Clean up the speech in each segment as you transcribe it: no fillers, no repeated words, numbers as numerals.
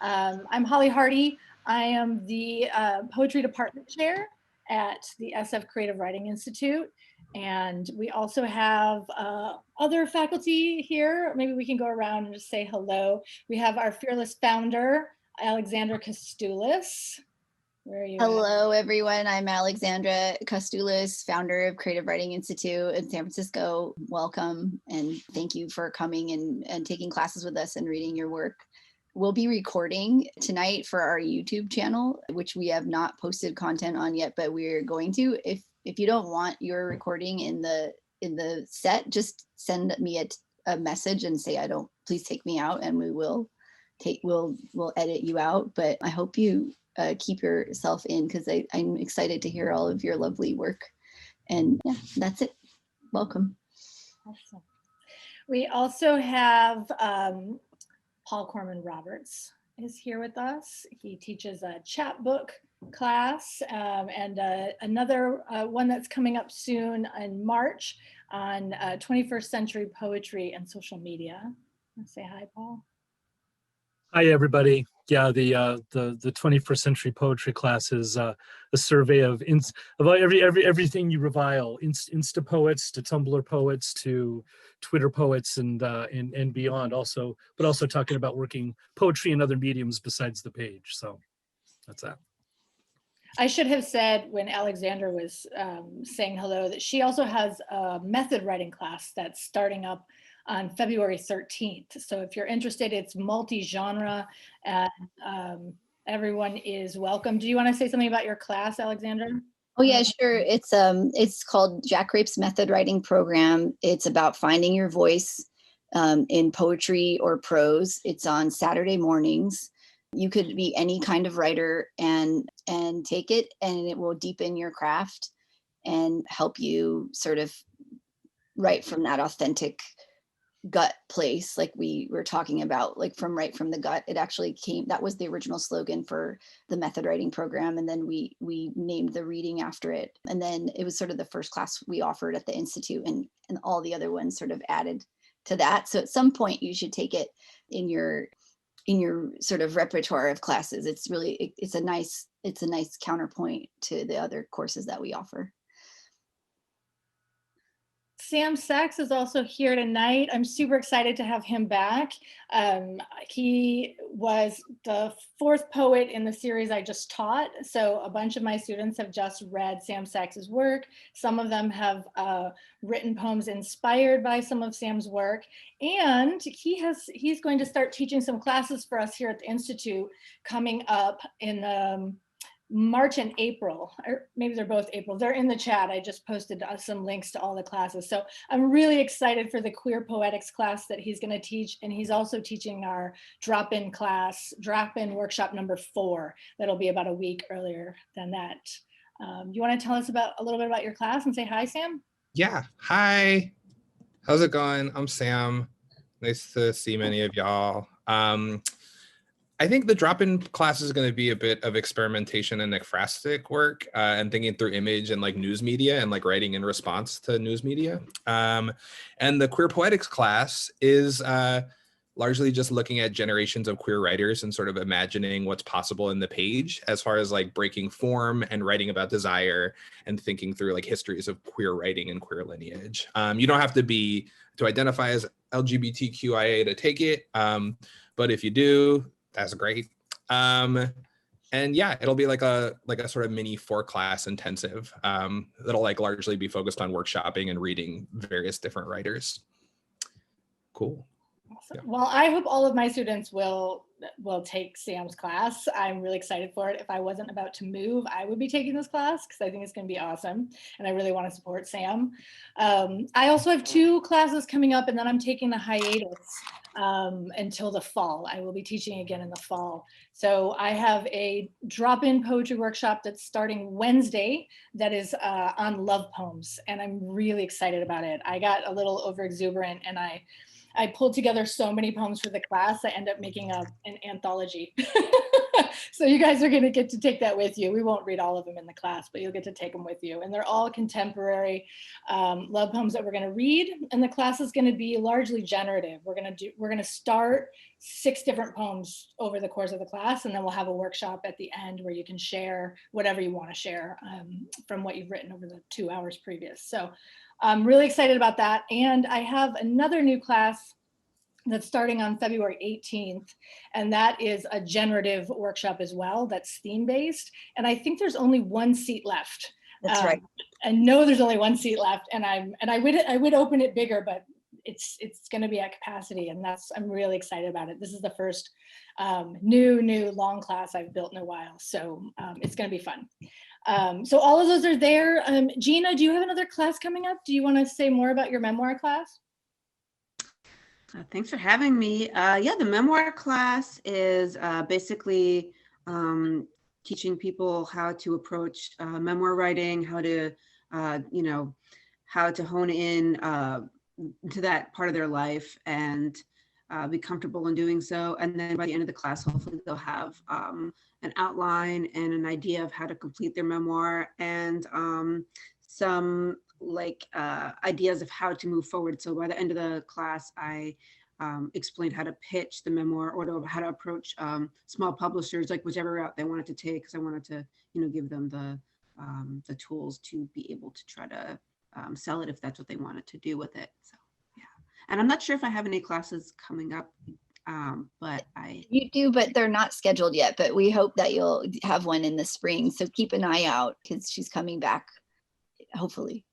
I'm Hollie Hardy. I am the Poetry Department Chair at the SF Creative Writing Institute. And we also have other faculty here. Maybe we can go around and just say hello. We have our fearless founder, Alexandra Kostoulas. Where are you? Hello, everyone. I'm Alexandra Kostoulas, founder of Creative Writing Institute in San Francisco. Welcome, and thank you for coming and taking classes with us and reading your work. We'll be recording tonight for our YouTube channel, which we have not posted content on yet, but we're going to. If you don't want your recording in the set, just send me a message and say, please take me out, and we'll edit you out. But I hope you keep yourself in, because I'm excited to hear all of your lovely work. And yeah, that's it. Welcome. Awesome. We also have Paul Corman-Roberts is here with us. He teaches a chapbook class and another one that's coming up soon in March on 21st century poetry and social media. Say hi, Paul. Hi, everybody. Yeah, the 21st century poetry class is a survey of everything you revile, Insta poets to Tumblr poets to Twitter poets and beyond. But also talking about working poetry in other mediums besides the page. So that's that. I should have said when Alexandra was saying hello that she also has a method writing class that's starting up on February 13th. So if you're interested, it's multi-genre and everyone is welcome. Do you want to say something about your class, Alexandra? Oh yeah, sure. It's called Jack Rape's Method Writing Program. It's about finding your voice in poetry or prose. It's on Saturday mornings. You could be any kind of writer and take it, and it will deepen your craft and help you sort of write from that authentic gut place, like we were talking about, like right from the gut. It actually that was the original slogan for the method writing program, and then we named the reading after it, and then it was sort of the first class we offered at the Institute, and all the other ones sort of added to that. So at some point you should take it in your sort of repertoire of classes. It's a nice counterpoint to the other courses that we offer. Sam Sachs is also here tonight. I'm super excited to have him back. He was the fourth poet in the series I just taught. So a bunch of my students have just read Sam Sachs's work. Some of them have written poems inspired by some of Sam's work. And he's going to start teaching some classes for us here at the Institute coming up in March and April, or maybe they're both April. They're in the chat. I just posted some links to all the classes. So I'm really excited for the queer poetics class that he's going to teach. And he's also teaching our drop-in workshop number 4. That'll be about a week earlier than that. You want to tell us a little bit about your class and say hi, Sam? Yeah. Hi. How's it going? I'm Sam. Nice to see many of y'all. I think the drop-in class is going to be a bit of experimentation and ekphrastic work and thinking through image and like news media and like writing in response to news media. And the queer poetics class is largely just looking at generations of queer writers and sort of imagining what's possible in the page as far as like breaking form and writing about desire and thinking through like histories of queer writing and queer lineage. You don't have to identify as LGBTQIA to take it, but if you do, that's great. And yeah, it'll be like a sort of mini 4-class intensive that'll like largely be focused on workshopping and reading various different writers. Cool. Awesome. Yeah. Well, I hope all of my students will take Sam's class. I'm really excited for it. If I wasn't about to move, I would be taking this class because I think it's going to be awesome. And I really want to support Sam. I also have 2 classes coming up, and then I'm taking a hiatus until the fall. I will be teaching again in the fall. So I have a drop-in poetry workshop that's starting Wednesday that is on love poems. And I'm really excited about it. I got a little over exuberant, and I pulled together so many poems for the class. I end up making an anthology. So you guys are going to get to take that with you. We won't read all of them in the class, but you'll get to take them with you. And they're all contemporary love poems that we're going to read. And the class is going to be largely generative. We're going to start 6 different poems over the course of the class, and then we'll have a workshop at the end where you can share whatever you want to share from what you've written over the 2 hours previous. So I'm really excited about that. And I have another new class that's starting on February 18th. And that is a generative workshop as well. That's theme-based. And I think there's only 1 seat left. That's right. I know there's only 1 seat left, and I would open it bigger, but it's going to be at capacity, and I'm really excited about it. This is the first new long class I've built in a while. So it's going to be fun. So all of those are there. Gina, do you have another class coming up? Do you want to say more about your memoir class? Thanks for having me. Yeah, the memoir class is basically teaching people how to approach memoir writing, how to, how to hone in to that part of their life and be comfortable in doing so. And then by the end of the class, hopefully they'll have an outline and an idea of how to complete their memoir and some ideas of how to move forward. So by the end of the class, I explained how to pitch the memoir or how to approach small publishers, like whichever route they wanted to take, because I wanted to, give them the tools to be able to try to sell it if that's what they wanted to do with it. So yeah, and I'm not sure if I have any classes coming up, but You do, but they're not scheduled yet. But we hope that you'll have one in the spring. So keep an eye out because she's coming back, hopefully.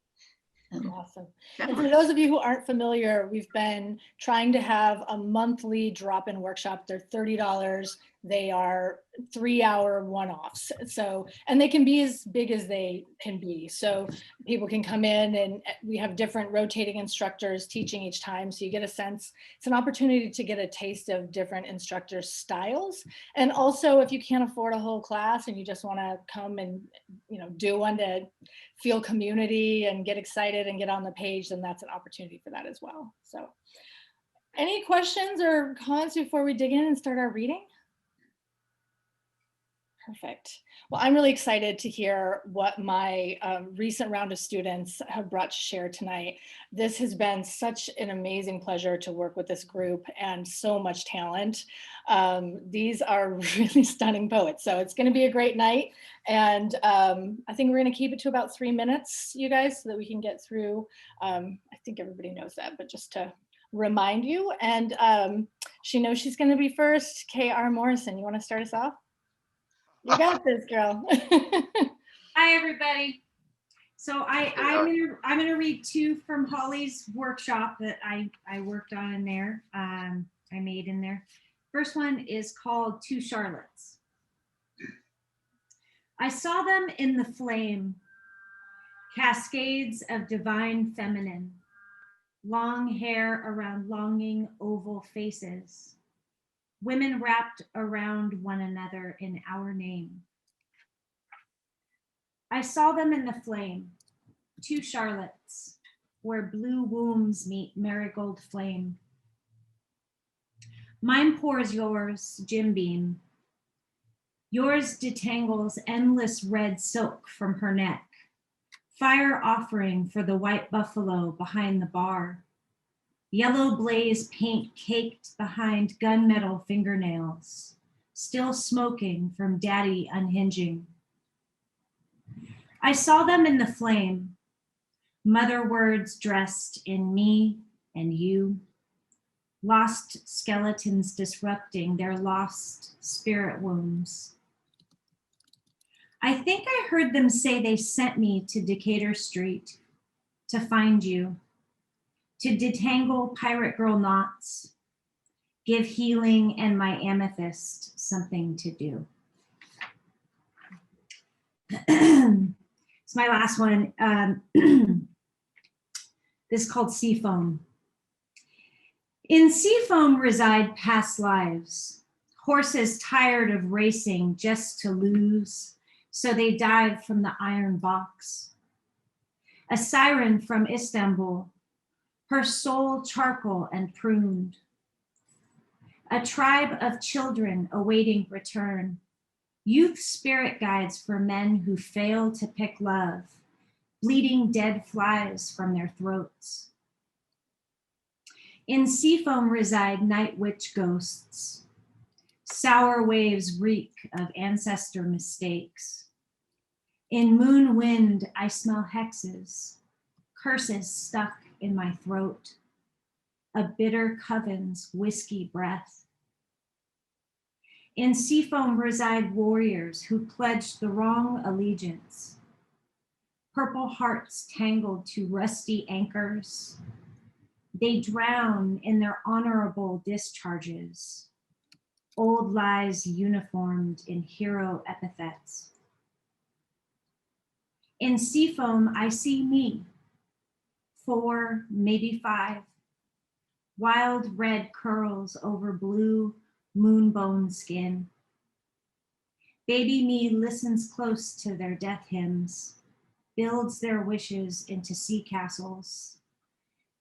Awesome. And for those of you who aren't familiar, we've been trying to have a monthly drop-in workshop. They're $30. They are 3-hour one-offs. So, and they can be as big as they can be. So people can come in and we have different rotating instructors teaching each time. So you get a sense, it's an opportunity to get a taste of different instructors' styles. And also if you can't afford a whole class and you just want to come and, do one to feel community and get excited and get on the page, then that's an opportunity for that as well. So any questions or comments before we dig in and start our reading? Perfect. Well, I'm really excited to hear what my recent round of students have brought to share tonight. This has been such an amazing pleasure to work with this group and so much talent. These are really stunning poets. So it's going to be a great night. And I think we're going to keep it to about 3 minutes, you guys, so that we can get through. I think everybody knows that, but just to remind you. And she knows she's going to be first. R Morrison, you want to start us off? You got this, girl. Hi, everybody. So I'm gonna read 2 from Hollie's workshop that I worked on in there. I made in there. First one is called 2 Charlottes. I saw them in the flame, cascades of divine feminine, long hair around longing oval faces. Women wrapped around one another in our name. I saw them in the flame, 2 Charlottes, where blue wombs meet marigold flame. Mine pours yours, Jim Beam. Yours detangles endless red silk from her neck, fire offering for the white buffalo behind the bar. Yellow blaze paint caked behind gunmetal fingernails, still smoking from daddy unhinging. I saw them in the flame, mother words dressed in me and you, lost skeletons disrupting their lost spirit wombs. I think I heard them say they sent me to Decatur Street to find you, to detangle pirate girl knots, give healing and my amethyst something to do. It's my last one. This is called Seafoam. In Seafoam reside past lives, horses tired of racing just to lose, so they dive from the iron box. A siren from Istanbul, her soul charcoal and pruned. A tribe of children awaiting return, Youth spirit guides for men who fail to pick love, bleeding dead flies from their throats. In seafoam reside night witch ghosts. Sour waves reek of ancestor mistakes. In moon wind, I smell hexes, curses stuck in my throat, a bitter coven's whiskey breath. In seafoam reside warriors who pledged the wrong allegiance, purple hearts tangled to rusty anchors. They drown in their honorable discharges, old lies uniformed in hero epithets. In seafoam, I see me, 4, maybe 5, wild red curls over blue moonbone skin. Baby me listens close to their death hymns, builds their wishes into sea castles.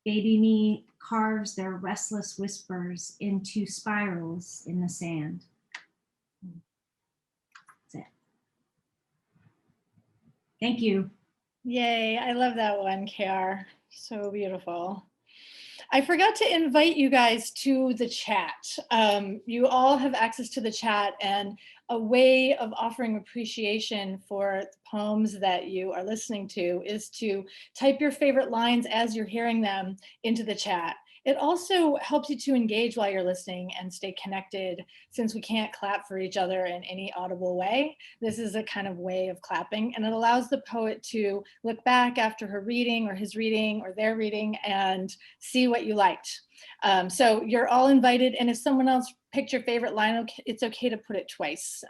Baby me carves their restless whispers into spirals in the sand. That's it. Thank you. Yay, I love that one, KR. So beautiful. I forgot to invite you guys to the chat. You all have access to the chat, and a way of offering appreciation for the poems that you are listening to is to type your favorite lines as you're hearing them into the chat. It also helps you to engage while you're listening and stay connected, since we can't clap for each other in any audible way. This is a kind of way of clapping, and it allows the poet to look back after her reading or his reading or their reading and see what you liked. So you're all invited, and if someone else picked your favorite line, it's okay to put it twice.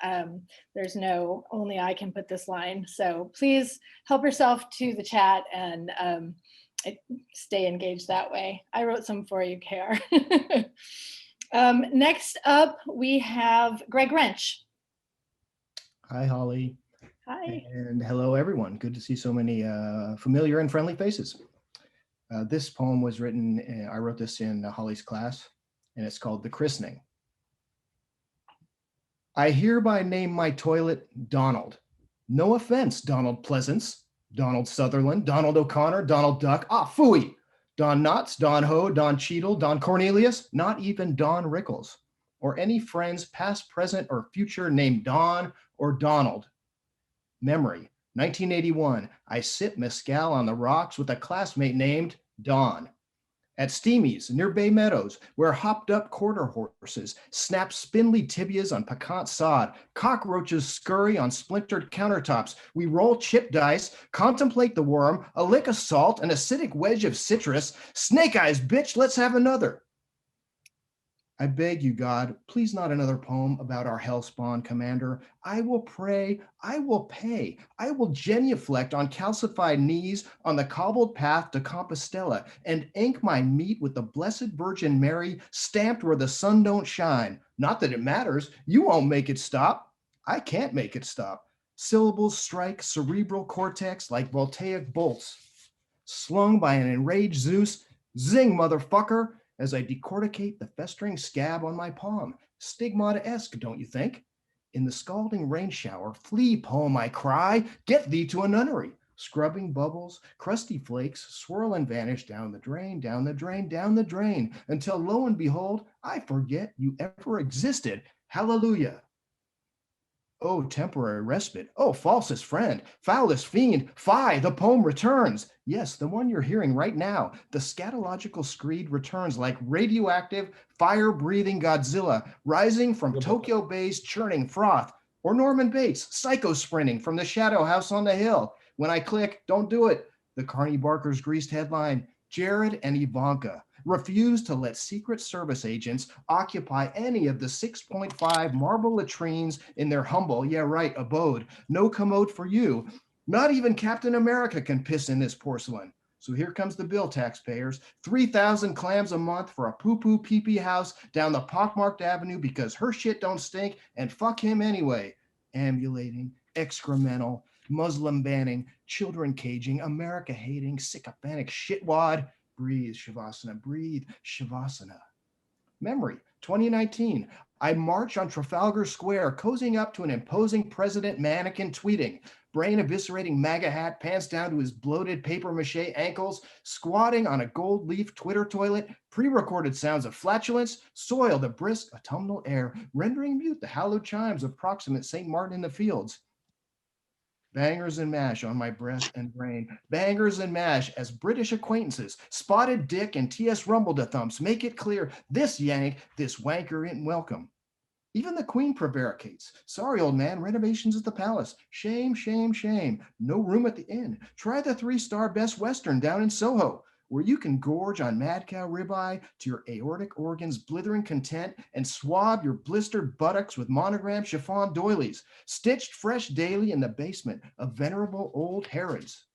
There's no only I can put this line. So please help yourself to the chat and stay engaged that way. I wrote some for you, KR. Next up, we have Greg Wrench. Hi, Holly. Hi. And hello, everyone. Good to see so many familiar and friendly faces. This poem was written, I wrote this in Holly's class, and it's called The Christening. I hereby name my toilet Donald. No offense, Donald Pleasance, Donald Sutherland, Donald O'Connor, Donald Duck, phooey, Don Knotts, Don Ho, Don Cheadle, Don Cornelius, not even Don Rickles, or any friends past, present, or future named Don or Donald. Memory, 1981, I sip mezcal on the rocks with a classmate named Don. At Steamy's near Bay Meadows, where hopped up quarter horses snap spindly tibias on piquant sod, cockroaches scurry on splintered countertops. We roll chip dice, contemplate the worm, a lick of salt, an acidic wedge of citrus. Snake eyes, bitch, let's have another. I beg you, God, please not another poem about our hellspawn commander. I will pray, I will pay, I will genuflect on calcified knees on the cobbled path to Compostela and ink my meat with the Blessed Virgin Mary stamped where the sun don't shine. Not that it matters, you won't make it stop. I can't make it stop. Syllables strike cerebral cortex like voltaic bolts. Slung by an enraged Zeus, zing, motherfucker, as I decorticate the festering scab on my palm. Stigmata-esque, don't you think? In the scalding rain shower, flee, poem, I cry, get thee to a nunnery. Scrubbing bubbles, crusty flakes, swirl and vanish down the drain, down the drain, down the drain, until lo and behold, I forget you ever existed. Hallelujah. Oh, temporary respite. Oh, falsest friend, foulest fiend, fie, the poem returns. Yes, the one you're hearing right now. The scatological screed returns like radioactive, fire-breathing Godzilla, rising from Tokyo Bay's churning froth. Or Norman Bates, psycho-sprinting from the shadow house on the hill. When I click, don't do it. The Carney Barker's greased headline, Jared and Ivanka refuse to let Secret Service agents occupy any of the 6.5 marble latrines in their humble, yeah right, abode. No commode for you. Not even Captain America can piss in this porcelain. So here comes the bill, taxpayers. 3,000 clams a month for a poo-poo pee-pee house down the pockmarked avenue because her shit don't stink, and fuck him anyway. Ambulating, excremental, Muslim banning, children caging, America hating, sycophantic shitwad. Breathe, Shavasana, breathe, Shavasana. Memory, 2019. I march on Trafalgar Square, cozying up to an imposing president mannequin tweeting, brain eviscerating MAGA hat, pants down to his bloated paper mache ankles, squatting on a gold leaf Twitter toilet, pre-recorded sounds of flatulence soil the brisk autumnal air, rendering mute the hallowed chimes of proximate St. Martin in the Fields. Bangers and mash on my breath and brain. Bangers and mash as British acquaintances, Spotted Dick and T.S. Rumble-to-Thumps make it clear this yank, this wanker isn't welcome. Even the Queen prevaricates. Sorry, old man, renovations at the palace. Shame, shame, shame. No room at the inn. Try the 3-star Best Western down in Soho, where you can gorge on mad cow ribeye to your aortic organs' blithering content and swab your blistered buttocks with monogrammed chiffon doilies, stitched fresh daily in the basement of venerable old Harrods.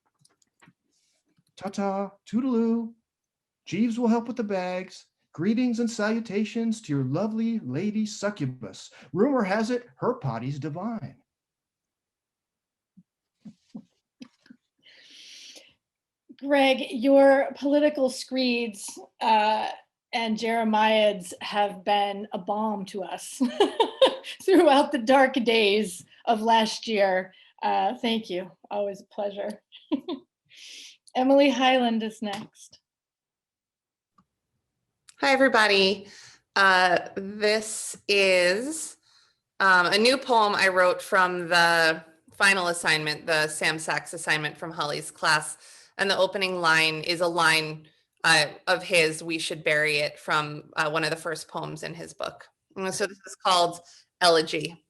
Ta-ta, toodaloo. Jeeves will help with the bags. Greetings and salutations to your lovely lady succubus. Rumor has it her potty's divine. Greg, your political screeds and Jeremiads have been a balm to us throughout the dark days of last year. Thank you. Always a pleasure. Emily Highland is next. Hi, everybody. This is a new poem I wrote from the final assignment, the Sam Sachs assignment from Hollie's class. And the opening line is a line of his, "We Should Bury It," from one of the first poems in his book. And so this is called Elegy.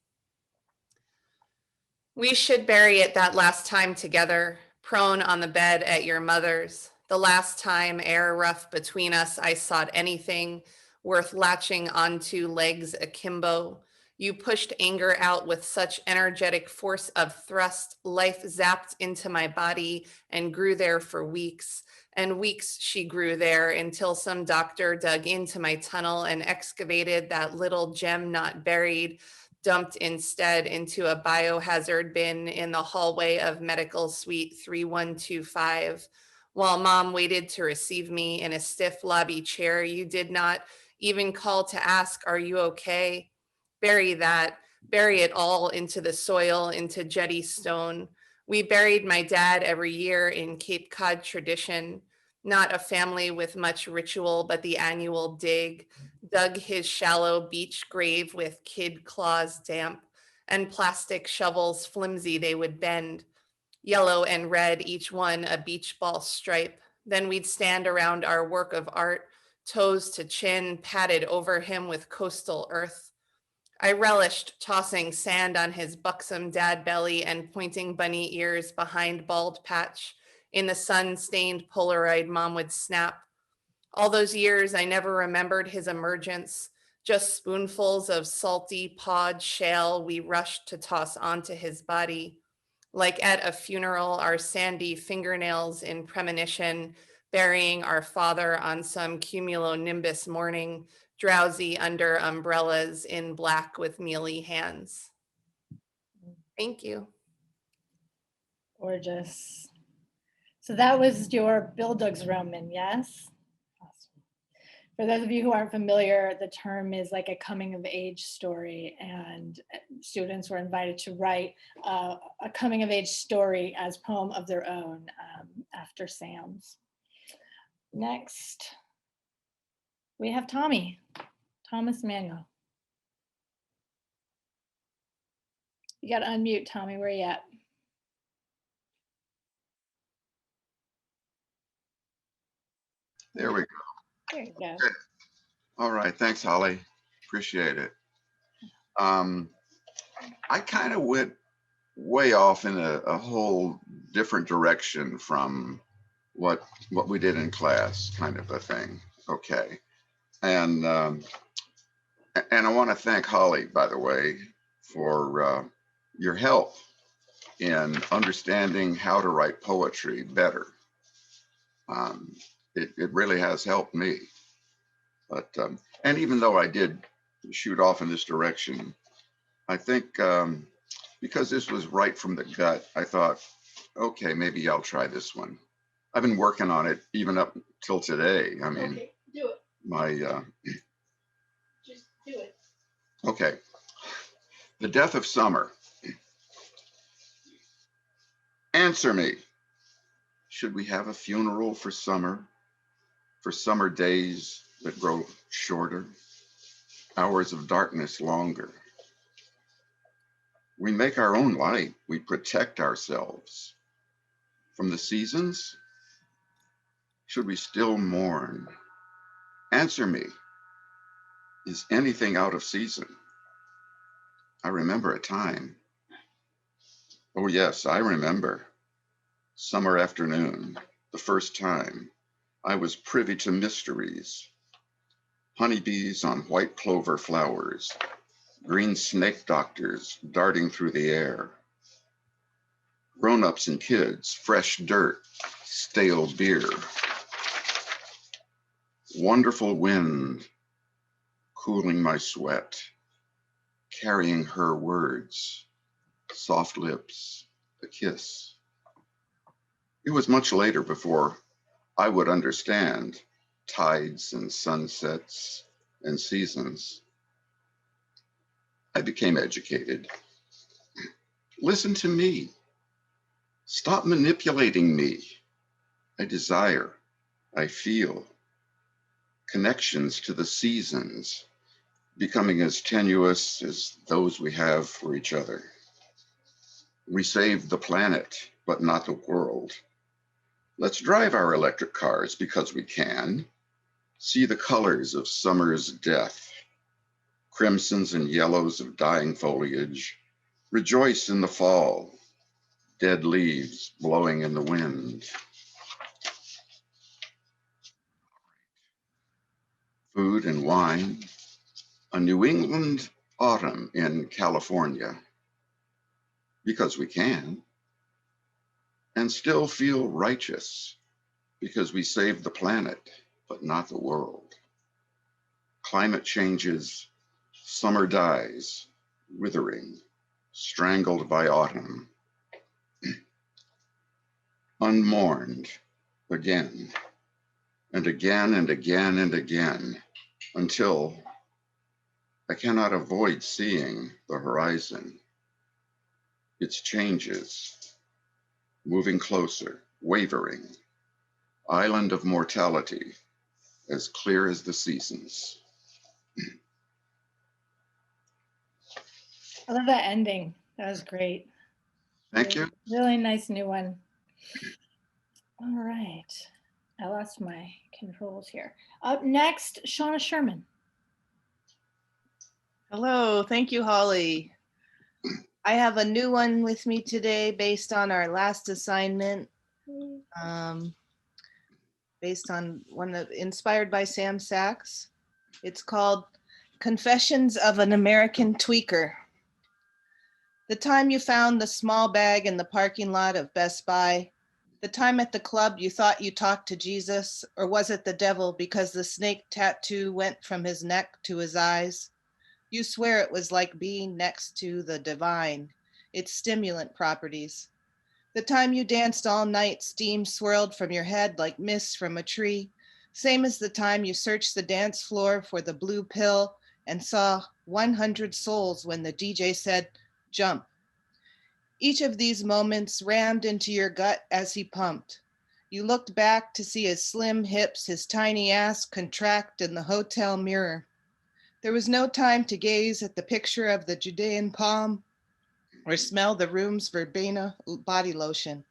We should bury it that last time together, prone on the bed at your mother's. The last time, air rough between us, I sought anything worth latching onto, legs akimbo. You pushed anger out with such energetic force of thrust. Life zapped into my body and grew there for weeks. And weeks she grew there until some doctor dug into my tunnel and excavated that little gem not buried, dumped instead into a biohazard bin in the hallway of medical suite 3125. While mom waited to receive me in a stiff lobby chair, you did not even call to ask, "Are you okay?" Bury that, bury it all into the soil, into jetty stone. We buried my dad every year in Cape Cod tradition, not a family with much ritual, but the annual dig, dug his shallow beach grave with kid claws damp and plastic shovels flimsy they would bend, yellow and red, each one a beach ball stripe. Then we'd stand around our work of art, toes to chin, patted over him with coastal earth. I relished tossing sand on his buxom dad belly and pointing bunny ears behind bald patch. In the sun-stained Polaroid mom would snap. All those years, I never remembered his emergence, just spoonfuls of salty pawed shale we rushed to toss onto his body. Like at a funeral, our sandy fingernails in premonition, burying our father on some cumulonimbus morning, drowsy under umbrellas in black with mealy hands. Thank you. Gorgeous. So that was your Bildungsroman, yes? Awesome. For those of you who aren't familiar, the term is like a coming of age story, and students were invited to write a coming of age story as poem of their own after Sam's. Next, we have Thomas Manuel. You got to unmute, Tommy. Where you at? There we go. There you go. Okay. All right. Thanks, Holly. Appreciate it. I kind of went way off in a whole different direction from what we did in class, kind of a thing. Okay. And I want to thank Holly, by the way, for your help in understanding how to write poetry better. It really has helped me. But and even though I did shoot off in this direction, I think because this was right from the gut, I thought, okay, maybe I'll try this one. I've been working on it even up till today. I mean, Okay, do it. my Just do it. Okay. The death of summer. Answer me. Should we have a funeral for summer days that grow shorter, hours of darkness longer? We make our own light. We protect ourselves from the seasons. Should we still mourn? Answer me. Is anything out of season? I remember a time. Oh yes, I remember. Summer afternoon, the first time I was privy to mysteries. Honeybees on white clover flowers, green snake doctors darting through the air. Grown-ups and kids, fresh dirt, stale beer. Wonderful wind, cooling my sweat, carrying her words, soft lips, a kiss. It was much later before I would understand tides and sunsets and seasons. I became educated. Listen to me. Stop manipulating me. I desire, I feel connections to the seasons, becoming as tenuous as those we have for each other. We saved the planet, but not the world. Let's drive our electric cars because we can. See the colors of summer's death, crimsons and yellows of dying foliage. Rejoice in the fall, dead leaves blowing in the wind. Food and wine, a New England autumn in California, because we can, and still feel righteous because we saved the planet, but not the world. Climate changes, summer dies, withering, strangled by autumn. Unmourned again, and again and again and again, until I cannot avoid seeing the horizon. Its changes, moving closer, wavering, island of mortality, as clear as the seasons. I love that ending. That was great. Thank you. Really nice new one. All right. I lost my controls here. Up next, Shauna Sherman. Hello, thank you, Holly. I have a new one with me today based on our last assignment, based on inspired by Sam Sachs. It's called Confessions of an American Tweaker. The time you found the small bag in the parking lot of Best Buy, the time at the club you thought you talked to Jesus, or was it the devil because the snake tattoo went from his neck to his eyes? You swear it was like being next to the divine, its stimulant properties. The time you danced all night, steam swirled from your head like mist from a tree, same as the time you searched the dance floor for the blue pill and saw 100 souls when the DJ said, jump. Each of these moments rammed into your gut as he pumped. You looked back to see his slim hips, his tiny ass contract in the hotel mirror. There was no time to gaze at the picture of the Judean palm or smell the room's verbena body lotion.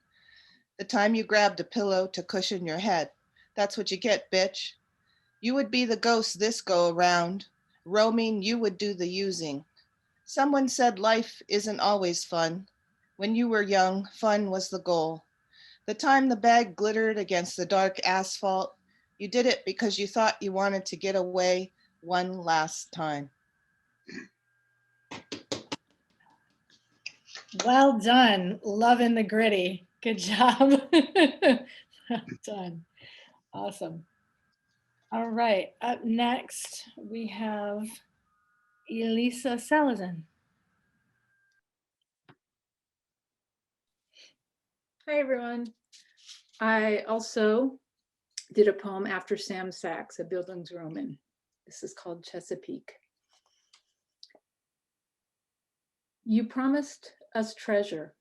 The time you grabbed a pillow to cushion your head. That's what you get, bitch. You would be the ghost this go around. Roaming, you would do the using. Someone said life isn't always fun. When you were young, fun was the goal. The time the bag glittered against the dark asphalt, you did it because you thought you wanted to get away one last time. Well done. Loving the gritty. Good job. Well done. Awesome. All right. Up next, we have Elisa Salazan. Hi, everyone. I also did a poem after Sam Sachs, a Bildungsroman. This is called Chesapeake. You promised us treasure.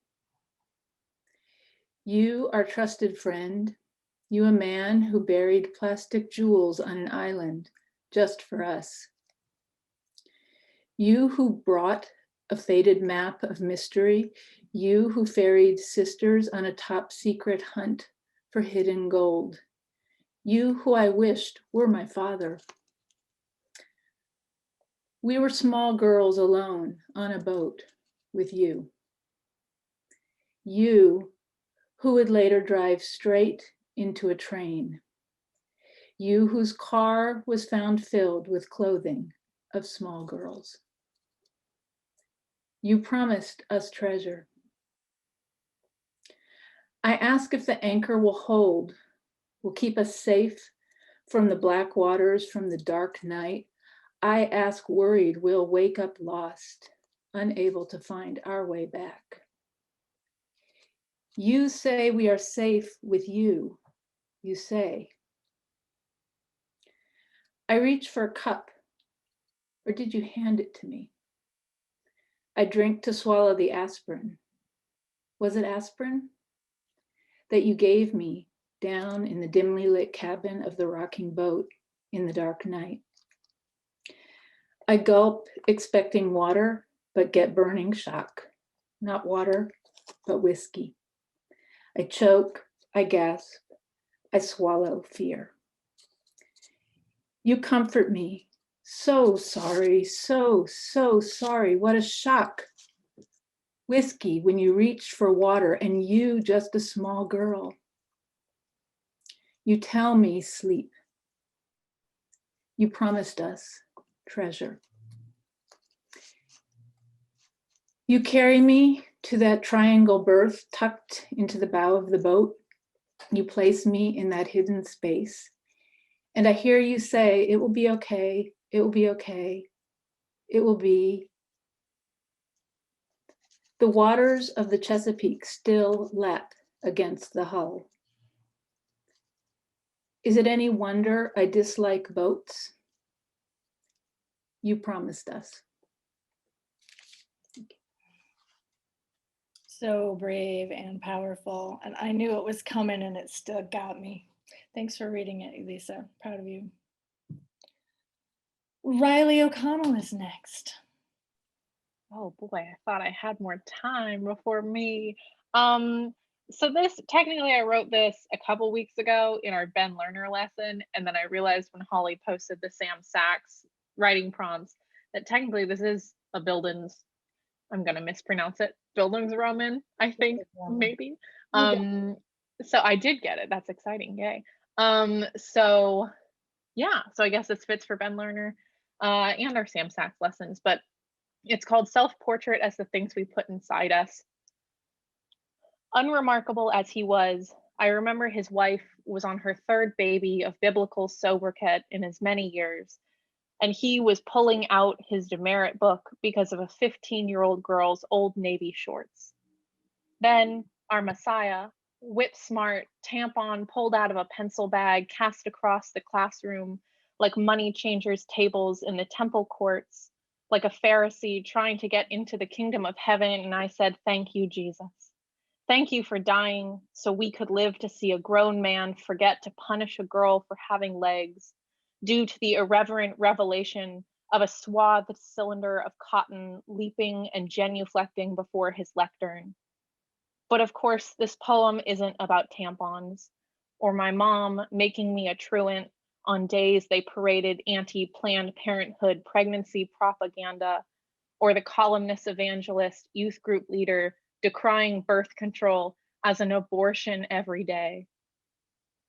You, our trusted friend, you a man who buried plastic jewels on an island just for us. You who brought a faded map of mystery, you who ferried sisters on a top secret hunt for hidden gold. You who I wished were my father. We were small girls alone on a boat with you. You who would later drive straight into a train. You whose car was found filled with clothing of small girls. You promised us treasure. I ask if the anchor will hold, will keep us safe from the black waters, from the dark night. I ask worried we'll wake up lost, unable to find our way back. You say we are safe with you, you say. I reach for a cup, or did you hand it to me? I drink to swallow the aspirin. Was it aspirin that you gave me down in the dimly lit cabin of the rocking boat in the dark night? I gulp, expecting water, but get burning shock. Not water, but whiskey. I choke, I gasp, I swallow fear. You comfort me. So sorry, so sorry. What a shock. Whiskey when you reached for water and you just a small girl. You tell me sleep. You promised us treasure. You carry me to that triangle berth tucked into the bow of the boat. You place me in that hidden space. And I hear you say, it will be okay, it will be okay, it will be. The waters of the Chesapeake still lap against the hull. Is it any wonder I dislike boats? You promised us. So brave and powerful. And I knew it was coming and it still got me. Thanks for reading it, Elisa. Proud of you. Riley O'Connell is next. Oh boy, I thought I had more time before me. So this, technically I wrote this a couple weeks ago in our Ben Lerner lesson, and then I realized when Holly posted the Sam Sachs writing prompts that technically this is a Bildun's, I'm gonna mispronounce it, Bildungsroman, I think, maybe. So I did get it, that's exciting, yay. So yeah, so I guess this fits for Ben Lerner and our Sam Sachs lessons, but it's called Self-Portrait as the Things We Put Inside Us. Unremarkable as he was, I remember his wife was on her third baby of biblical sobriquet in as many years, and he was pulling out his demerit book because of a 15-year-old girl's Old Navy shorts. Then our Messiah, whip smart, tampon pulled out of a pencil bag, cast across the classroom like money changers' tables in the temple courts, like a Pharisee trying to get into the kingdom of heaven. And I said, thank you, Jesus. Thank you for dying so we could live to see a grown man forget to punish a girl for having legs due to the irreverent revelation of a swathed cylinder of cotton leaping and genuflecting before his lectern. But of course, this poem isn't about tampons or my mom making me a truant on days they paraded anti-Planned Parenthood pregnancy propaganda, or the columnist evangelist youth group leader decrying birth control as an abortion every day.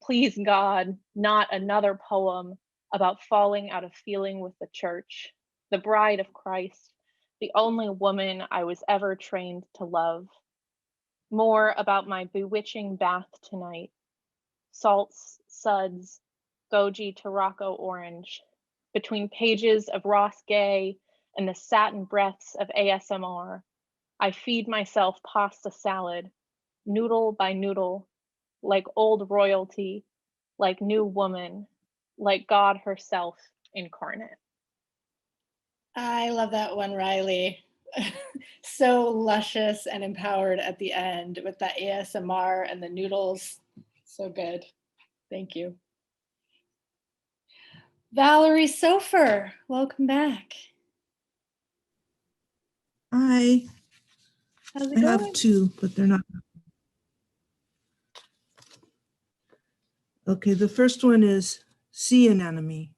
Please God, not another poem about falling out of feeling with the church, the bride of Christ, the only woman I was ever trained to love. More about my bewitching bath tonight. Salts, suds, goji Tarocco orange, between pages of Ross Gay and the satin breaths of ASMR, I feed myself pasta salad, noodle by noodle, like old royalty, like new woman, like God herself incarnate. I love that one, Riley. so luscious and empowered at the end with that ASMR and the noodles. So good. Thank you. Valerie Sofer, welcome back. Hi. How's it I going? have two, but they're not. Okay, the first one is Sea Anemone.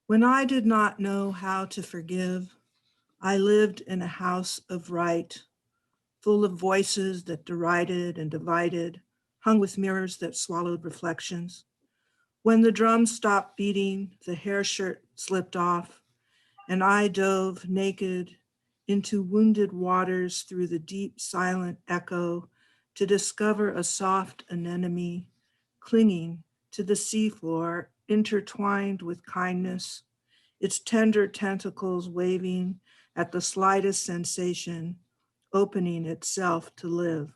When I did not know how to forgive, I lived in a house of right, full of voices that derided and divided, hung with mirrors that swallowed reflections. When the drums stopped beating, the hair shirt slipped off, and I dove naked into wounded waters through the deep silent echo to discover a soft anemone clinging to the seafloor, intertwined with kindness, its tender tentacles waving at the slightest sensation, opening itself to live.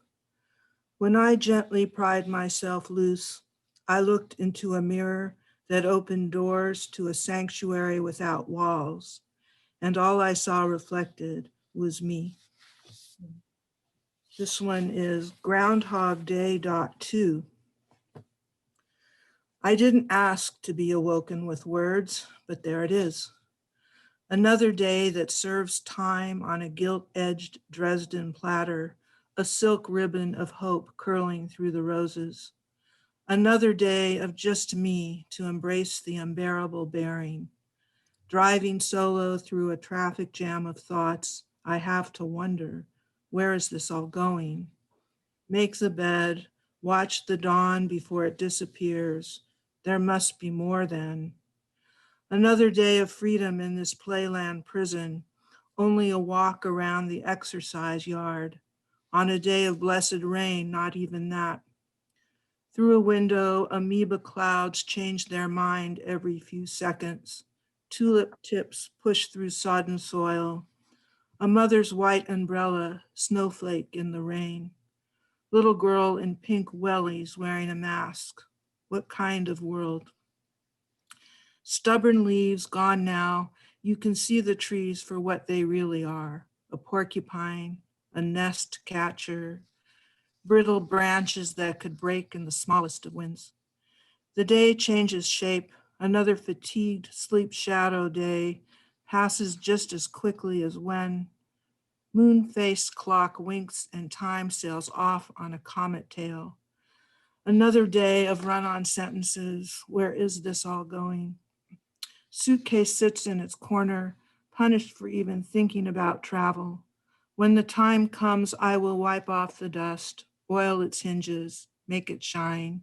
When I gently pried myself loose, I looked into a mirror that opened doors to a sanctuary without walls, and all I saw reflected was me. This one is Groundhog Day .2. I didn't ask to be awoken with words, but there it is. Another day that serves time on a gilt-edged Dresden platter, a silk ribbon of hope curling through the roses. Another day of just me to embrace the unbearable bearing. Driving solo through a traffic jam of thoughts, I have to wonder, where is this all going? Make the bed, watch the dawn before it disappears. There must be more then. Another day of freedom in this playland prison, only a walk around the exercise yard. On a day of blessed rain, not even that. Through a window, amoeba clouds change their mind every few seconds. Tulip tips push through sodden soil. A mother's white umbrella, snowflake in the rain. Little girl in pink wellies wearing a mask. What kind of world? Stubborn leaves gone now, you can see the trees for what they really are. A porcupine, a nest catcher, brittle branches that could break in the smallest of winds. The day changes shape. Another fatigued sleep shadow day passes just as quickly as when. Moon-faced clock winks and time sails off on a comet tail. Another day of run-on sentences. Where is this all going? Suitcase sits in its corner, punished for even thinking about travel. When the time comes, I will wipe off the dust, oil its hinges, make it shine.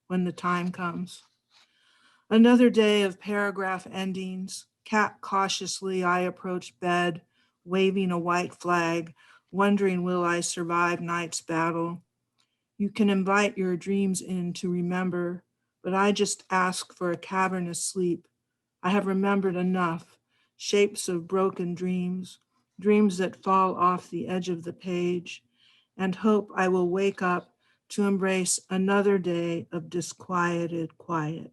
When the time comes. Another day of paragraph endings. Cat cautiously, I approach bed, waving a white flag, wondering will I survive night's battle. You can invite your dreams in to remember, but I just ask for a cavernous sleep. I have remembered enough, shapes of broken dreams, dreams that fall off the edge of the page, and hope I will wake up to embrace another day of disquieted quiet.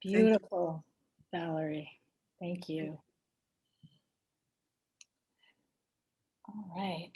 Beautiful, Valerie. Thank you. All right.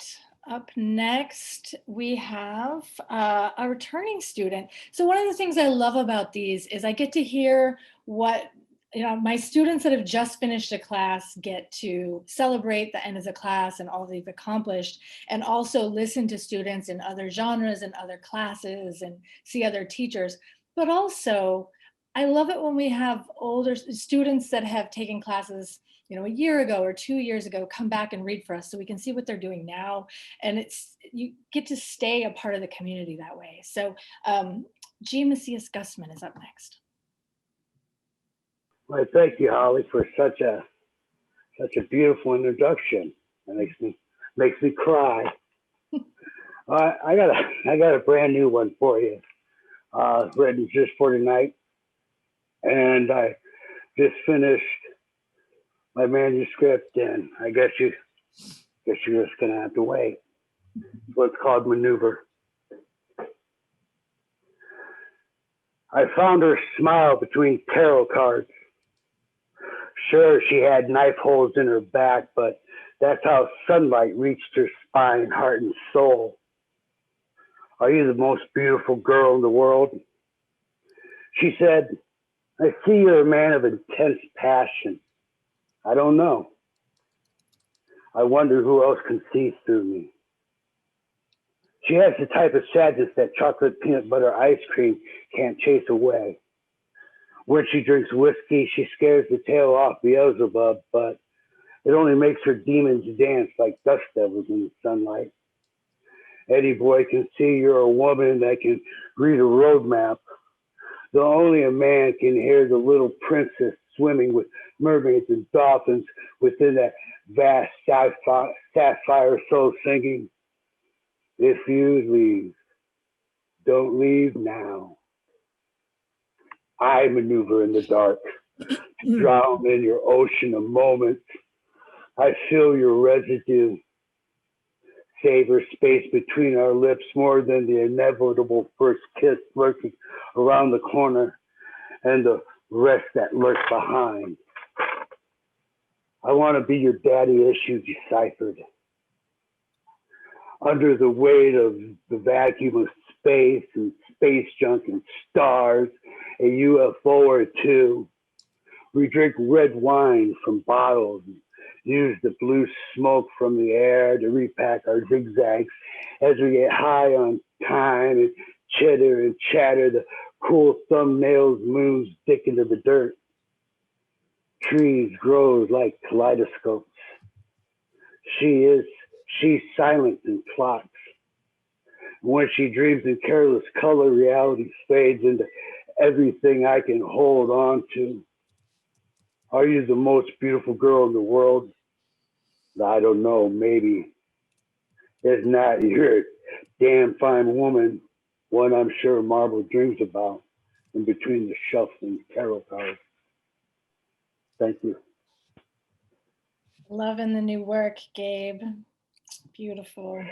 Up next, we have a returning student. So one of the things I love about these is I get to hear what my students that have just finished a class get to celebrate the end of the class and all they've accomplished, and also listen to students in other genres and other classes and see other teachers. But also, I love it when we have older students that have taken classes a year ago or 2 years ago come back and read for us so we can see what they're doing now. And you get to stay a part of the community that way. So G. Macias Gusman is up next. Well, thank you, Holly, for such a beautiful introduction. It makes me cry. I got a brand new one for you, written just for tonight, and I just finished my manuscript, and I guess you're just gonna have to wait. So it's called Maneuver. I found her smile between tarot cards. Sure, she had knife holes in her back, but that's how sunlight reached her spine, heart, and soul. Are you the most beautiful girl in the world? She said, I see you're a man of intense passion. I don't know. I wonder who else can see through me. She has the type of sadness that chocolate peanut butter ice cream can't chase away. When she drinks whiskey, she scares the tail off Beelzebub, but it only makes her demons dance like dust devils in the sunlight. Eddie boy can see you're a woman that can read a road map. Though only a man can hear the little princess swimming with mermaids and dolphins within that vast sapphire soul singing, if you leave, don't leave now. I maneuver in the dark, drown in your ocean of moments. I feel your residue, savor space between our lips more than the inevitable first kiss lurking around the corner and the rest that lurks behind. I want to be your daddy issue deciphered. Under the weight of the vacuum of space and space junk and stars, a UFO or two. We drink red wine from bottles and use the blue smoke from the air to repack our zigzags as we get high on time and chitter and chatter. The cool thumbnails moons stick into the dirt. Trees grow like kaleidoscopes. She's silent and plots. When she dreams in careless color, reality fades into everything I can hold on to. Are you the most beautiful girl in the world? I don't know, maybe. If not, you're a damn fine woman, one I'm sure Marble dreams about in between the shuffling tarot cards. Thank you. Loving the new work, Gabe. Beautiful.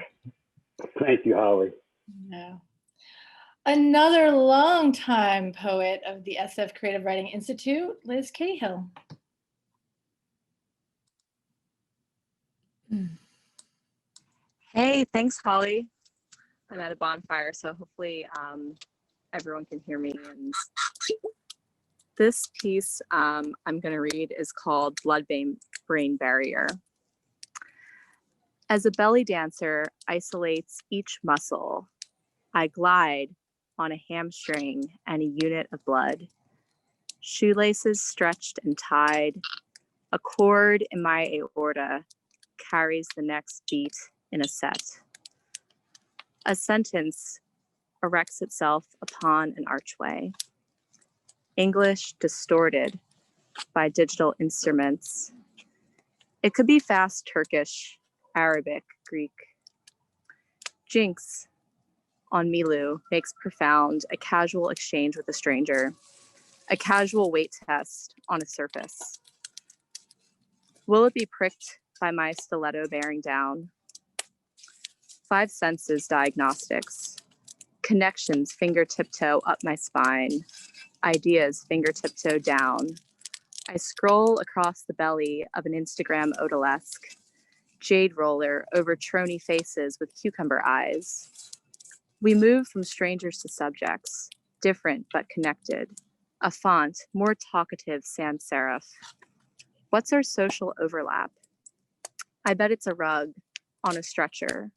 Thank you, Holly. Yeah. Another longtime poet of the SF Creative Writing Institute, Liz Cahill. Hey, thanks, Holly. I'm at a bonfire, so hopefully everyone can hear me. And this piece I'm going to read is called Blood-Brain Barrier. As a belly dancer isolates each muscle, I glide on a hamstring and a unit of blood. Shoelaces stretched and tied, a cord in my aorta carries the next beat in a set. A sentence erects itself upon an archway. English distorted by digital instruments. It could be fast Turkish, Arabic, Greek. Jinx on Milu makes profound a casual exchange with a stranger, a casual weight test on a surface. Will it be pricked by my stiletto bearing down? 5 senses diagnostics. Connections finger tiptoe up my spine. Ideas finger tiptoe down. I scroll across the belly of an Instagram odalisque. Jade roller over trony faces with cucumber eyes. We move from strangers to subjects, different but connected. A font, more talkative sans serif. What's our social overlap? I bet it's a rug on a stretcher,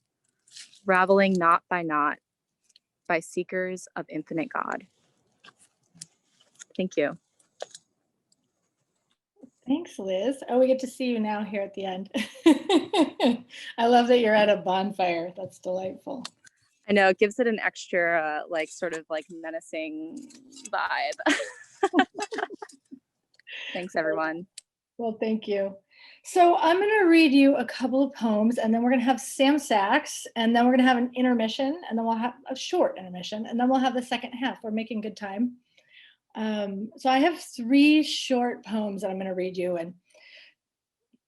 raveling knot by seekers of infinite God. Thank you. Thanks, Liz. Oh, we get to see you now here at the end. I love that you're at a bonfire. That's delightful. I know, it gives it an extra, sort of menacing vibe. Thanks, everyone. Well, thank you. So I'm going to read you a couple of poems, and then we're going to have Sam Sachs, and then we're going to have an intermission, and then we'll have a short intermission, and then we'll have the second half. We're making good time. So I have 3 short poems that I'm going to read you. And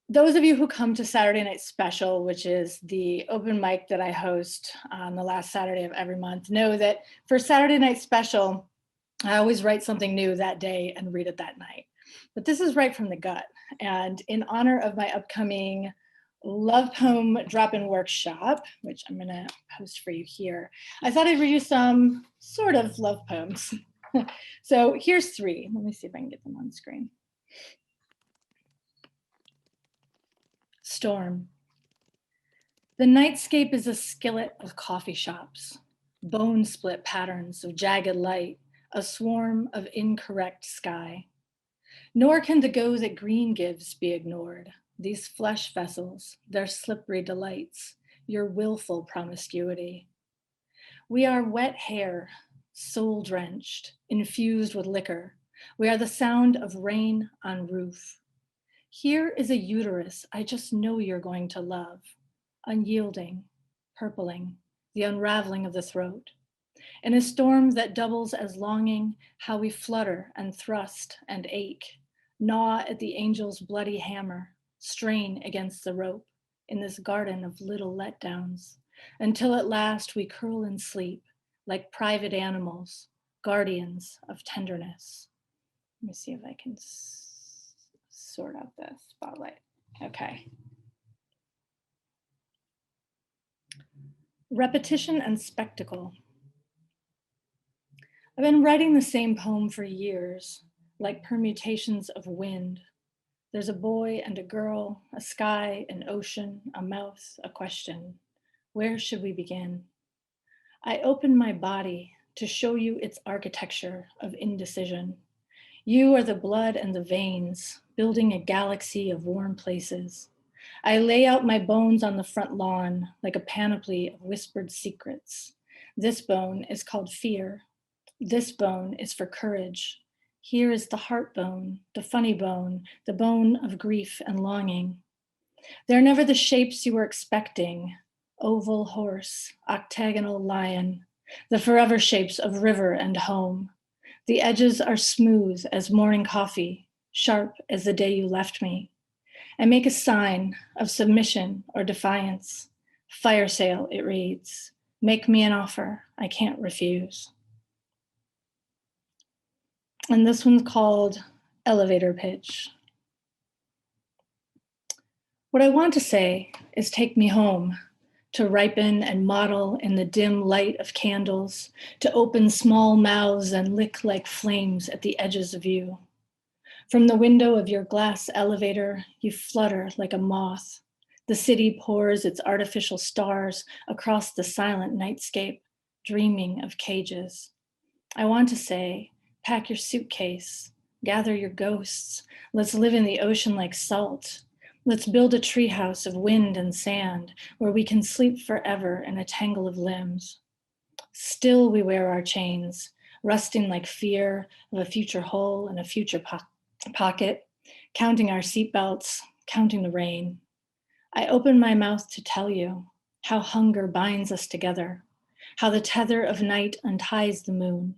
those of you who come to Saturday Night Special, which is the open mic that I host on the last Saturday of every month, know that for Saturday Night Special, I always write something new that day and read it that night. But this is right from the gut. And in honor of my upcoming love poem drop-in workshop, which I'm gonna post for you here, I thought I'd read you some sort of love poems. So here's 3. Let me see if I can get them on screen. Storm. The nightscape is a skillet of coffee shops, bone split patterns of jagged light, a swarm of incorrect sky. Nor can the go that green gives be ignored. These flesh vessels, their slippery delights, your willful promiscuity. We are wet hair, soul drenched, infused with liquor. We are the sound of rain on roof. Here is a uterus I just know you're going to love. Unyielding, purpling, the unraveling of the throat. In a storm that doubles as longing, how we flutter and thrust and ache, gnaw at the angel's bloody hammer, strain against the rope in this garden of little letdowns, until at last we curl in sleep like private animals, guardians of tenderness. Let me see if I can sort out the spotlight. Okay. Repetition and spectacle. I've been writing the same poem for years, like permutations of wind. There's a boy and a girl, a sky, an ocean, a mouth, a question. Where should we begin? I open my body to show you its architecture of indecision. You are the blood and the veins, building a galaxy of warm places. I lay out my bones on the front lawn like a panoply of whispered secrets. This bone is called fear. This bone is for courage. Here is the heart bone, the funny bone, the bone of grief and longing. They're never the shapes you were expecting. Oval horse, octagonal lion, the forever shapes of river and home. The edges are smooth as morning coffee, sharp as the day you left me. I make a sign of submission or defiance. Fire sale, it reads. Make me an offer I can't refuse. And this one's called Elevator Pitch. What I want to say is take me home, to ripen and model in the dim light of candles, to open small mouths and lick like flames at the edges of you. From the window of your glass elevator, you flutter like a moth. The city pours its artificial stars across the silent nightscape, dreaming of cages. I want to say, pack your suitcase, gather your ghosts. Let's live in the ocean like salt. Let's build a treehouse of wind and sand where we can sleep forever in a tangle of limbs. Still we wear our chains, rusting like fear of a future hole in a future pocket, counting our seatbelts, counting the rain. I open my mouth to tell you how hunger binds us together, how the tether of night unties the moon.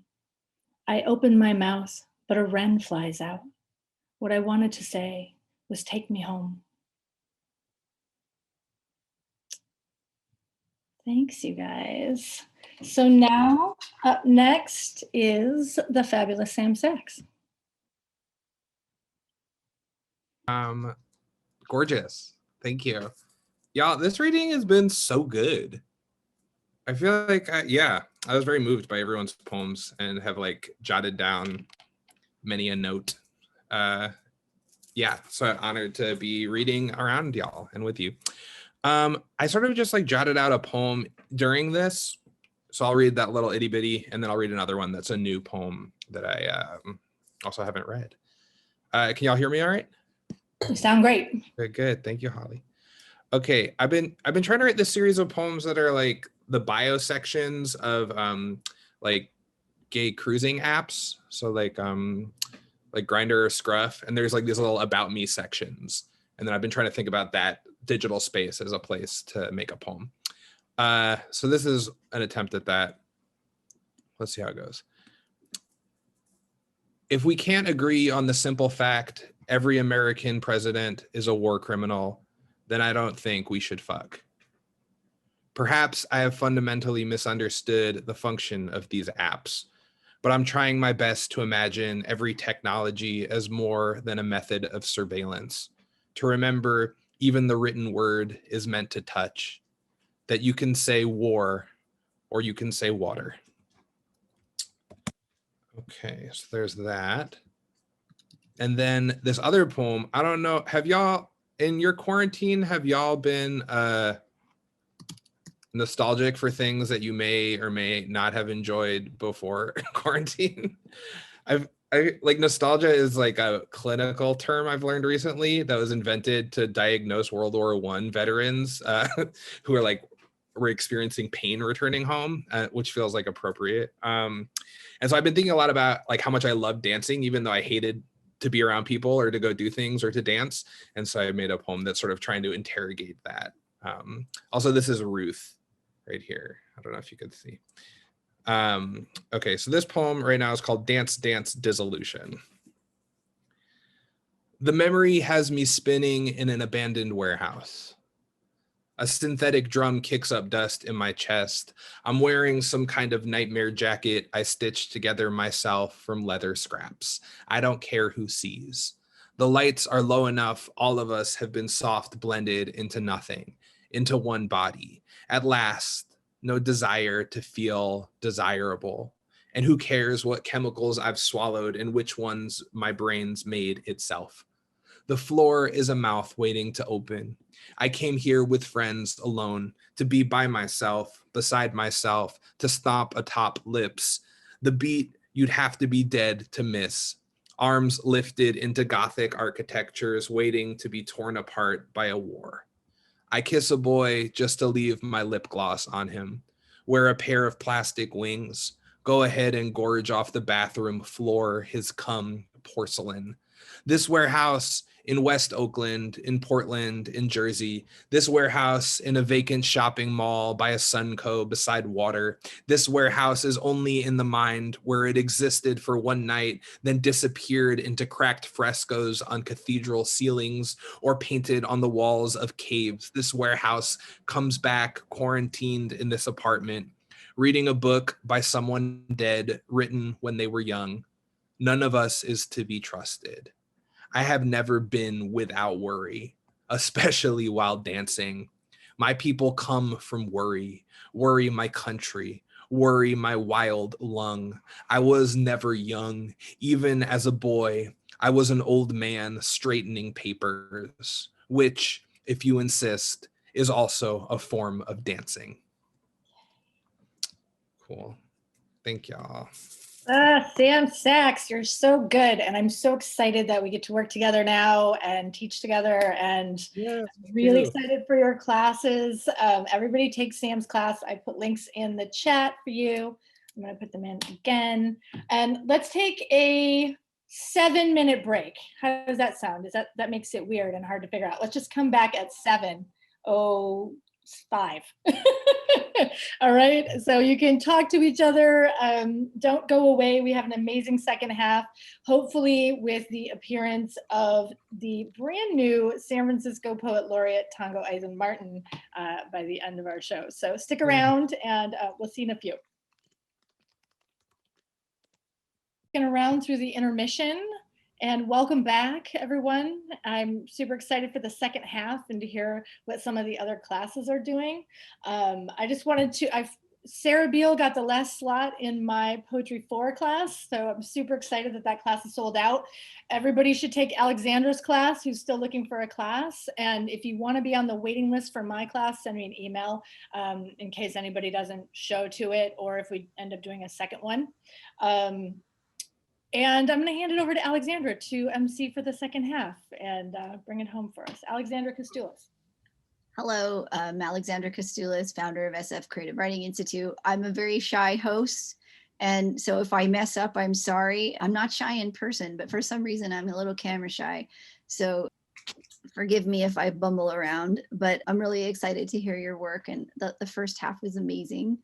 I open my mouth, but a wren flies out. What I wanted to say was take me home. Thanks, you guys. So now up next is the fabulous Sam Sachs. Gorgeous. Thank you. Y'all, this reading has been so good. I feel like, I was very moved by everyone's poems and have like jotted down many a note. So honored to be reading around y'all and with you. I sort of just like jotted out a poem during this. So I'll read that little itty bitty and then I'll read another one that's a new poem that I also haven't read. Can y'all hear me all right? You sound great. Very good. Thank you, Holly. Okay, I've been trying to write this series of poems that are like the bio sections of like gay cruising apps. So like Grindr or Scruff, and there's like these little about me sections. And then I've been trying to think about that digital space as a place to make a poem. So this is an attempt at that. Let's see how it goes. If we can't agree on the simple fact every American president is a war criminal, then I don't think we should fuck. Perhaps I have fundamentally misunderstood the function of these apps. but I'm trying my best to imagine every technology as more than a method of surveillance, to remember even the written word is meant to touch, that you can say war or you can say water. Okay, so there's that. And then this other poem, I don't know, have y'all, in your quarantine, have y'all been nostalgic for things that you may or may not have enjoyed before quarantine? I like, nostalgia is like a clinical term I've learned recently that was invented to diagnose World War I veterans who are like, were experiencing pain returning home, which feels like appropriate. And so I've been thinking a lot about like how much I love dancing, even though I hated to be around people or to go do things or to dance. And so I made a poem that's sort of trying to interrogate that. Also, this is Ruth right here. I don't know if you could see. Okay, so this poem right now is called Dance, Dance, Dissolution. The memory has me spinning in an abandoned warehouse. A synthetic drum kicks up dust in my chest. I'm wearing some kind of nightmare jacket I stitched together myself from leather scraps. I don't care who sees. The lights are low enough, all of us have been soft blended into nothing, into one body. At last, no desire to feel desirable. And who cares what chemicals I've swallowed and which ones my brain's made itself. The floor is a mouth waiting to open. I came here with friends alone, to be by myself, beside myself, to stomp atop lips. The beat you'd have to be dead to miss. Arms lifted into Gothic architectures waiting to be torn apart by a war. I kiss a boy just to leave my lip gloss on him. Wear a pair of plastic wings. Go ahead and gorge off the bathroom floor his cum porcelain. This warehouse in West Oakland, in Portland, in Jersey. This warehouse in a vacant shopping mall by a Sunco beside water. This warehouse is only in the mind where it existed for one night, then disappeared into cracked frescoes on cathedral ceilings or painted on the walls of caves. This warehouse comes back quarantined in this apartment, reading a book by someone dead, written when they were young. None of us is to be trusted. I have never been without worry, especially while dancing. My people come from worry, worry my country, worry my wild lung. I was never young. Even as a boy, I was an old man straightening papers, which, if you insist, is also a form of dancing. Cool. Thank y'all. Sam Sachs, you're so good. And I'm so excited that we get to work together now and teach together, and really excited for your classes. Everybody takes Sam's class. I put links in the chat for you. I'm going to put them in again. And let's take a 7-minute break. How does that sound? That makes it weird and hard to figure out. Let's just come back at 7:05. All right, so you can talk to each other. Don't go away. We have an amazing second half, hopefully with the appearance of the brand new San Francisco Poet Laureate Tongo Eisen-Martin by the end of our show. So stick around and we'll see you in a few. Around through the intermission. And welcome back, everyone. I'm super excited for the second half and to hear what some of the other classes are doing. I just wanted to, Sarah Beal got the last slot in my Poetry 4 class, so I'm super excited that that class is sold out. Everybody should take Alexandra's class who's still looking for a class. And if you want to be on the waiting list for my class, send me an email in case anybody doesn't show to it, or if we end up doing a second one. And I'm going to hand it over to Alexandra to MC for the second half and bring it home for us. Alexandra Kostoulas. Hello, I'm Alexandra Kostoulas, founder of SF Creative Writing Institute. I'm a very shy host, and so if I mess up, I'm sorry. I'm not shy in person, but for some reason I'm a little camera shy. So forgive me if I bumble around, but I'm really excited to hear your work, and the first half was amazing.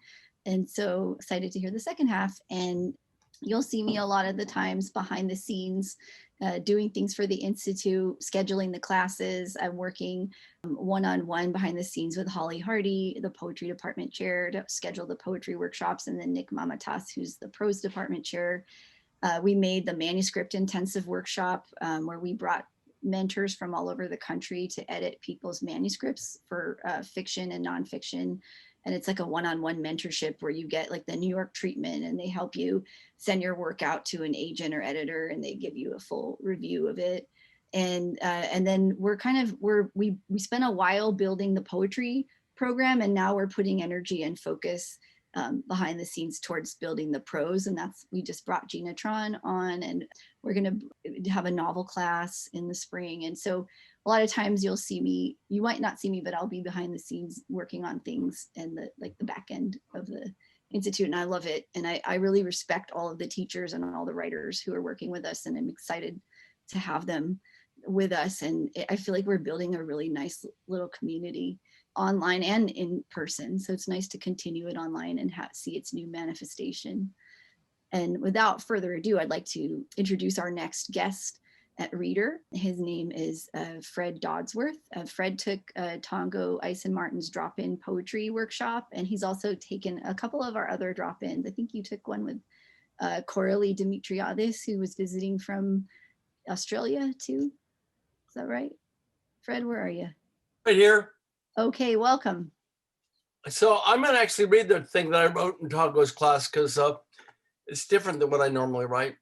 And so excited to hear the second half. And You'll see me a lot of the times behind the scenes, doing things for the Institute, scheduling the classes. I'm working one-on-one behind the scenes with Hollie Hardy, the poetry department chair, to schedule the poetry workshops, and then Nick Mamatas, who's the prose department chair. We made the Manuscript intensive workshop where we brought mentors from all over the country to edit people's manuscripts for fiction and nonfiction. And it's like a one-on-one mentorship where you get like the New York treatment, and they help you send your work out to an agent or editor, and they give you a full review of it. And then we spent a while building the poetry program, and now we're putting energy and focus behind the scenes towards building the prose. And we just brought Gina Tron on, and we're going to have a novel class in the spring. And so a lot of times you'll see me, you might not see me, but I'll be behind the scenes working on things and the back end of the Institute. And I love it. And I really respect all of the teachers and all the writers who are working with us. And I'm excited to have them with us. And I feel like we're building a really nice little community online and in person. So it's nice to continue it online and see its new manifestation. And without further ado, I'd like to introduce our next guest reader. His name is Fred Dodsworth. Fred took Tongo Eisen-Martin's drop-in poetry workshop, and he's also taken a couple of our other drop-ins. I think you took one with Coralie Dimitriadis, who was visiting from Australia too. Is that right? Fred, where are you? Right here. Okay, welcome. So I'm going to actually read the thing that I wrote in Tongo's class because it's different than what I normally write.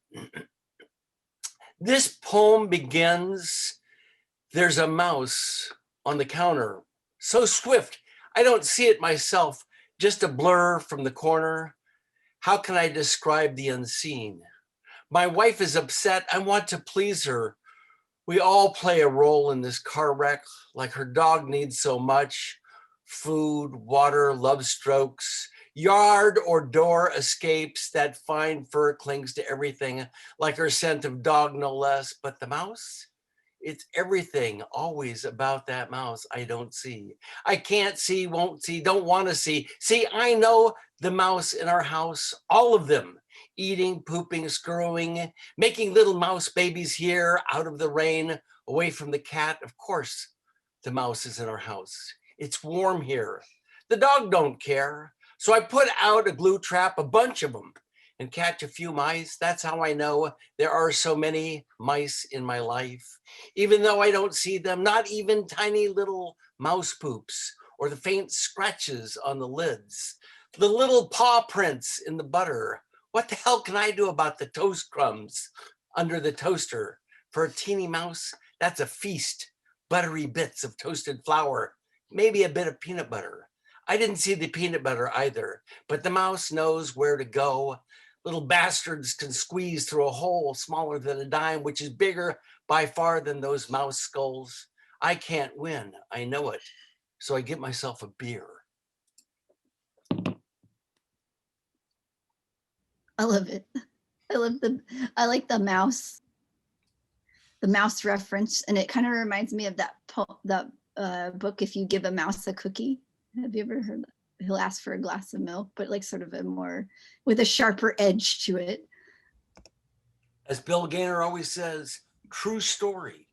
This poem begins, there's a mouse on the counter, so swift, I don't see it myself, just a blur from the corner. How can I describe the unseen? My wife is upset, I want to please her. We all play a role in this car wreck, like her dog needs so much. Food, water, love strokes, yard or door escapes, that fine fur clings to everything, like her scent of dog no less. But the mouse, it's everything, always about that mouse I don't see. I can't see, won't see, don't want to see. See, I know the mouse in our house, all of them, eating, pooping, screwing, making little mouse babies here out of the rain, away from the cat. Of course, the mouse is in our house. It's warm here. The dog don't care. So I put out a glue trap, a bunch of them, and catch a few mice. That's how I know there are so many mice in my life. Even though I don't see them, not even tiny little mouse poops or the faint scratches on the lids, the little paw prints in the butter. What the hell can I do about the toast crumbs under the toaster? For a teeny mouse, that's a feast. Buttery bits of toasted flour, maybe a bit of peanut butter. I didn't see the peanut butter either, but the mouse knows where to go. Little bastards can squeeze through a hole smaller than a dime, which is bigger by far than those mouse skulls. I can't win, I know it. So I get myself a beer. I love it. I like the mouse reference, and it kind of reminds me of that book, If You Give a Mouse a Cookie. Have you ever heard that? He'll ask for a glass of milk, but like sort of a more, with a sharper edge to it. As Bill Gaynor always says, true story.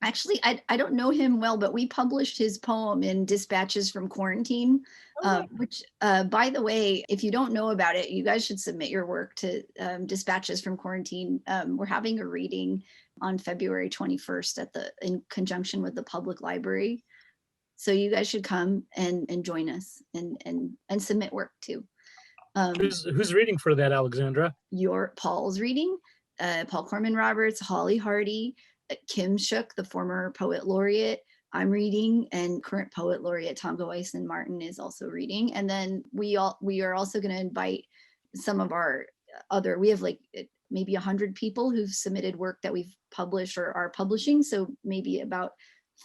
Actually, I don't know him well, but we published his poem in Dispatches from Quarantine, which, by the way, if you don't know about it, you guys should submit your work to Dispatches from Quarantine. We're having a reading on February 21st in conjunction with the public library. So you guys should come and join us and submit work too. Who's reading for that, Alexandra? Paul's reading, Paul Corman-Roberts, Hollie Hardy, Kim Shook, the former poet laureate. I'm reading, and current poet laureate Tongo Eisen-Martin is also reading. And then we are also going to invite some of our other, we have like maybe 100 people who've submitted work that we've published or are publishing. So maybe about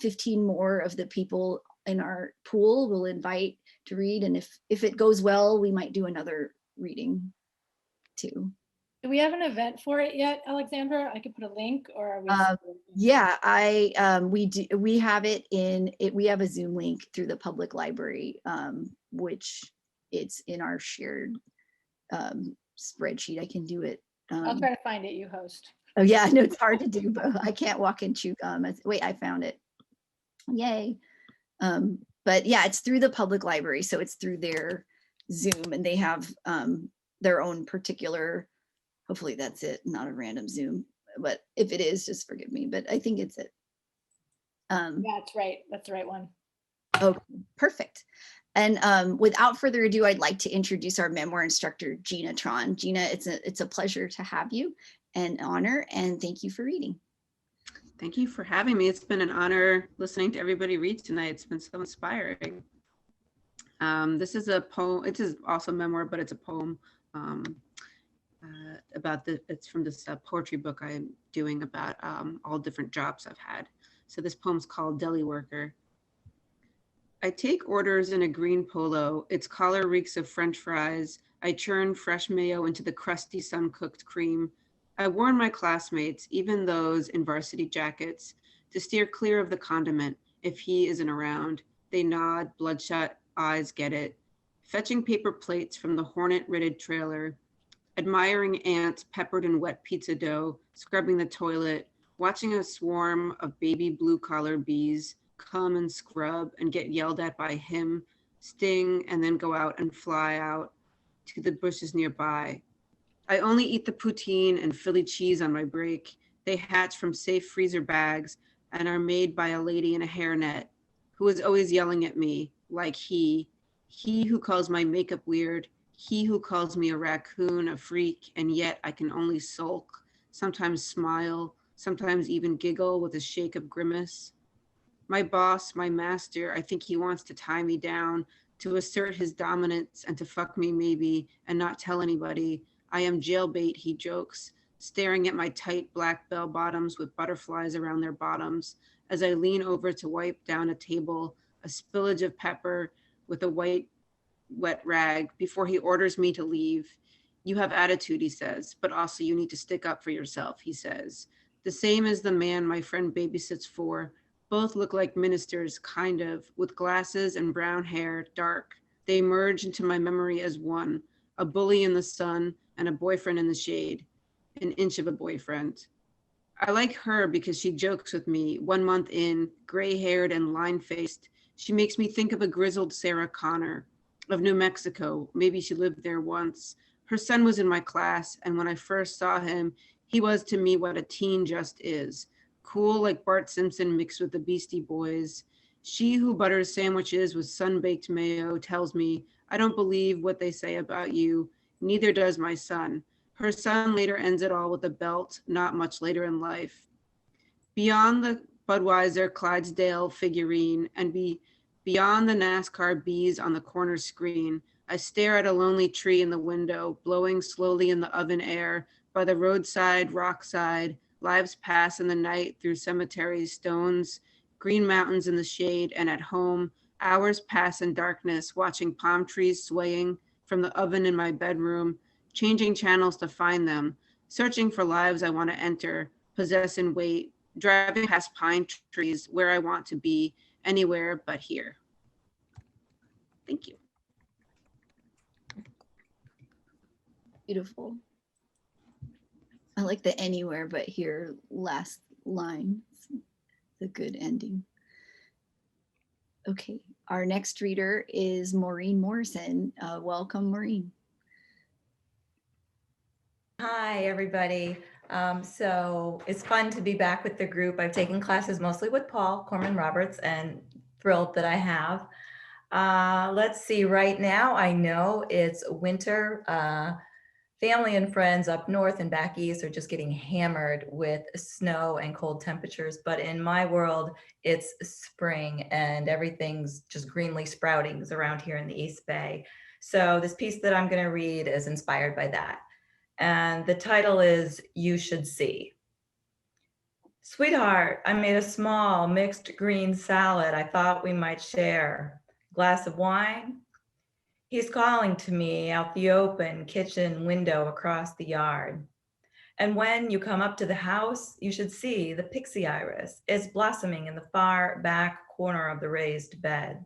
15 more of the people in our pool we'll invite to read. And if it goes well, we might do another reading too. Do we have an event for it yet, Alexandra? I could put a link, or are we? Yeah, we do. We have it in it. We have a Zoom link through the public library, which it's in our shared spreadsheet. I can do it. I'll try to find it, you host. Oh yeah, no, it's hard to do, but I can't walk and chew gum. Wait, I found it. Yay. But yeah, it's through the public library. So it's through their Zoom, and they have their own particular, hopefully that's it, not a random Zoom. But if it is, just forgive me, but I think it's it. Yeah, that's right. That's the right one. Oh, perfect. And without further ado, I'd like to introduce our memoir instructor, Gina Tron. Gina, it's a pleasure to have you, and honor, and thank you for reading. Thank you for having me. It's been an honor listening to everybody read tonight. It's been so inspiring. This is a poem. It is also a memoir, but it's a poem it's from this poetry book I'm doing about all different jobs I've had. So this poem's called Deli Worker. I take orders in a green polo. Its collar reeks of French fries. I churn fresh mayo into the crusty sun-cooked cream. I warn my classmates, even those in varsity jackets, to steer clear of the condiment if he isn't around. They nod, bloodshot eyes get it. Fetching paper plates from the hornet-ridded trailer. Admiring ants peppered in wet pizza dough, scrubbing the toilet, watching a swarm of baby blue-collar bees come and scrub and get yelled at by him, sting, and then go out and fly out to the bushes nearby. I only eat the poutine and Philly cheese on my break. They hatch from safe freezer bags and are made by a lady in a hairnet who is always yelling at me, like he who calls my makeup weird, he who calls me a raccoon, a freak, and yet I can only sulk, sometimes smile, sometimes even giggle with a shake of grimace. My boss, my master, I think he wants to tie me down, to assert his dominance and to fuck me maybe and not tell anybody. I am jailbait, he jokes, staring at my tight black bell bottoms with butterflies around their bottoms as I lean over to wipe down a table, a spillage of pepper with a white wet rag before he orders me to leave. You have attitude, he says, but also you need to stick up for yourself, he says. The same as the man my friend babysits for. Both look like ministers, kind of, with glasses and brown hair, dark. They merge into my memory as one, a bully in the sun and a boyfriend in the shade, an inch of a boyfriend. I like her because she jokes with me, 1 month in, gray-haired and line-faced. She makes me think of a grizzled Sarah Connor, of New Mexico. Maybe she lived there once. Her son was in my class, and when I first saw him, he was to me what a teen just is. Cool like Bart Simpson mixed with the Beastie Boys. She who butters sandwiches with sun-baked mayo tells me, I don't believe what they say about you. Neither does my son. Her son later ends it all with a belt, not much later in life. Beyond the Budweiser Clydesdale figurine and beyond the NASCAR bees on the corner screen, I stare at a lonely tree in the window, blowing slowly in the oven air by the roadside, rockside. Lives pass in the night through cemeteries, stones, green mountains in the shade, and at home, hours pass in darkness, watching palm trees swaying from the oven in my bedroom, changing channels to find them, searching for lives I want to enter, possess and wait, driving past pine trees where I want to be, anywhere but here. Thank you. Beautiful. I like the anywhere but here last line. It's a good ending. Okay, our next reader is Maureen Morrison. Welcome, Maureen. Hi, everybody. So it's fun to be back with the group. I've taken classes mostly with Paul, Corman-Roberts, and thrilled that I have. Let's see, right now I know it's winter. Family and friends up north and back east are just getting hammered with snow and cold temperatures. But in my world, it's spring and everything's just greenly sprouting around here in the East Bay. So this piece that I'm going to read is inspired by that. And the title is You Should See. Sweetheart, I made a small mixed green salad I thought we might share. Glass of wine? He's calling to me out the open kitchen window across the yard. And when you come up to the house, you should see the pixie iris. It's blossoming in the far back corner of the raised bed.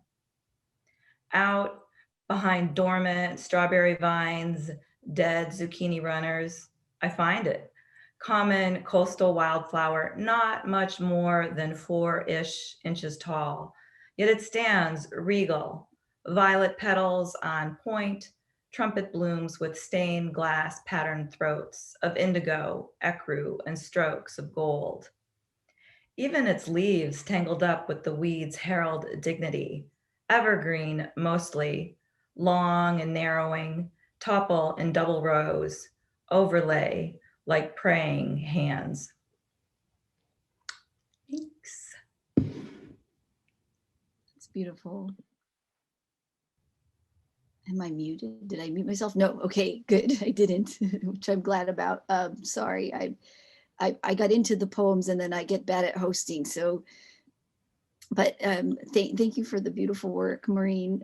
Out behind dormant strawberry vines, dead zucchini runners, I find it. Common coastal wildflower, not much more than 4-ish inches tall, yet it stands regal. Violet petals on point, trumpet blooms with stained glass patterned throats of indigo, ecru, and strokes of gold. Even its leaves tangled up with the weeds herald dignity, evergreen mostly, long and narrowing, topple in double rows, overlay like praying hands. Thanks. It's beautiful. Am I muted? Did I mute myself? No. Okay, good. I didn't, which I'm glad about. Sorry, I got into the poems and then I get bad at hosting. So, but thank you for the beautiful work, Maureen.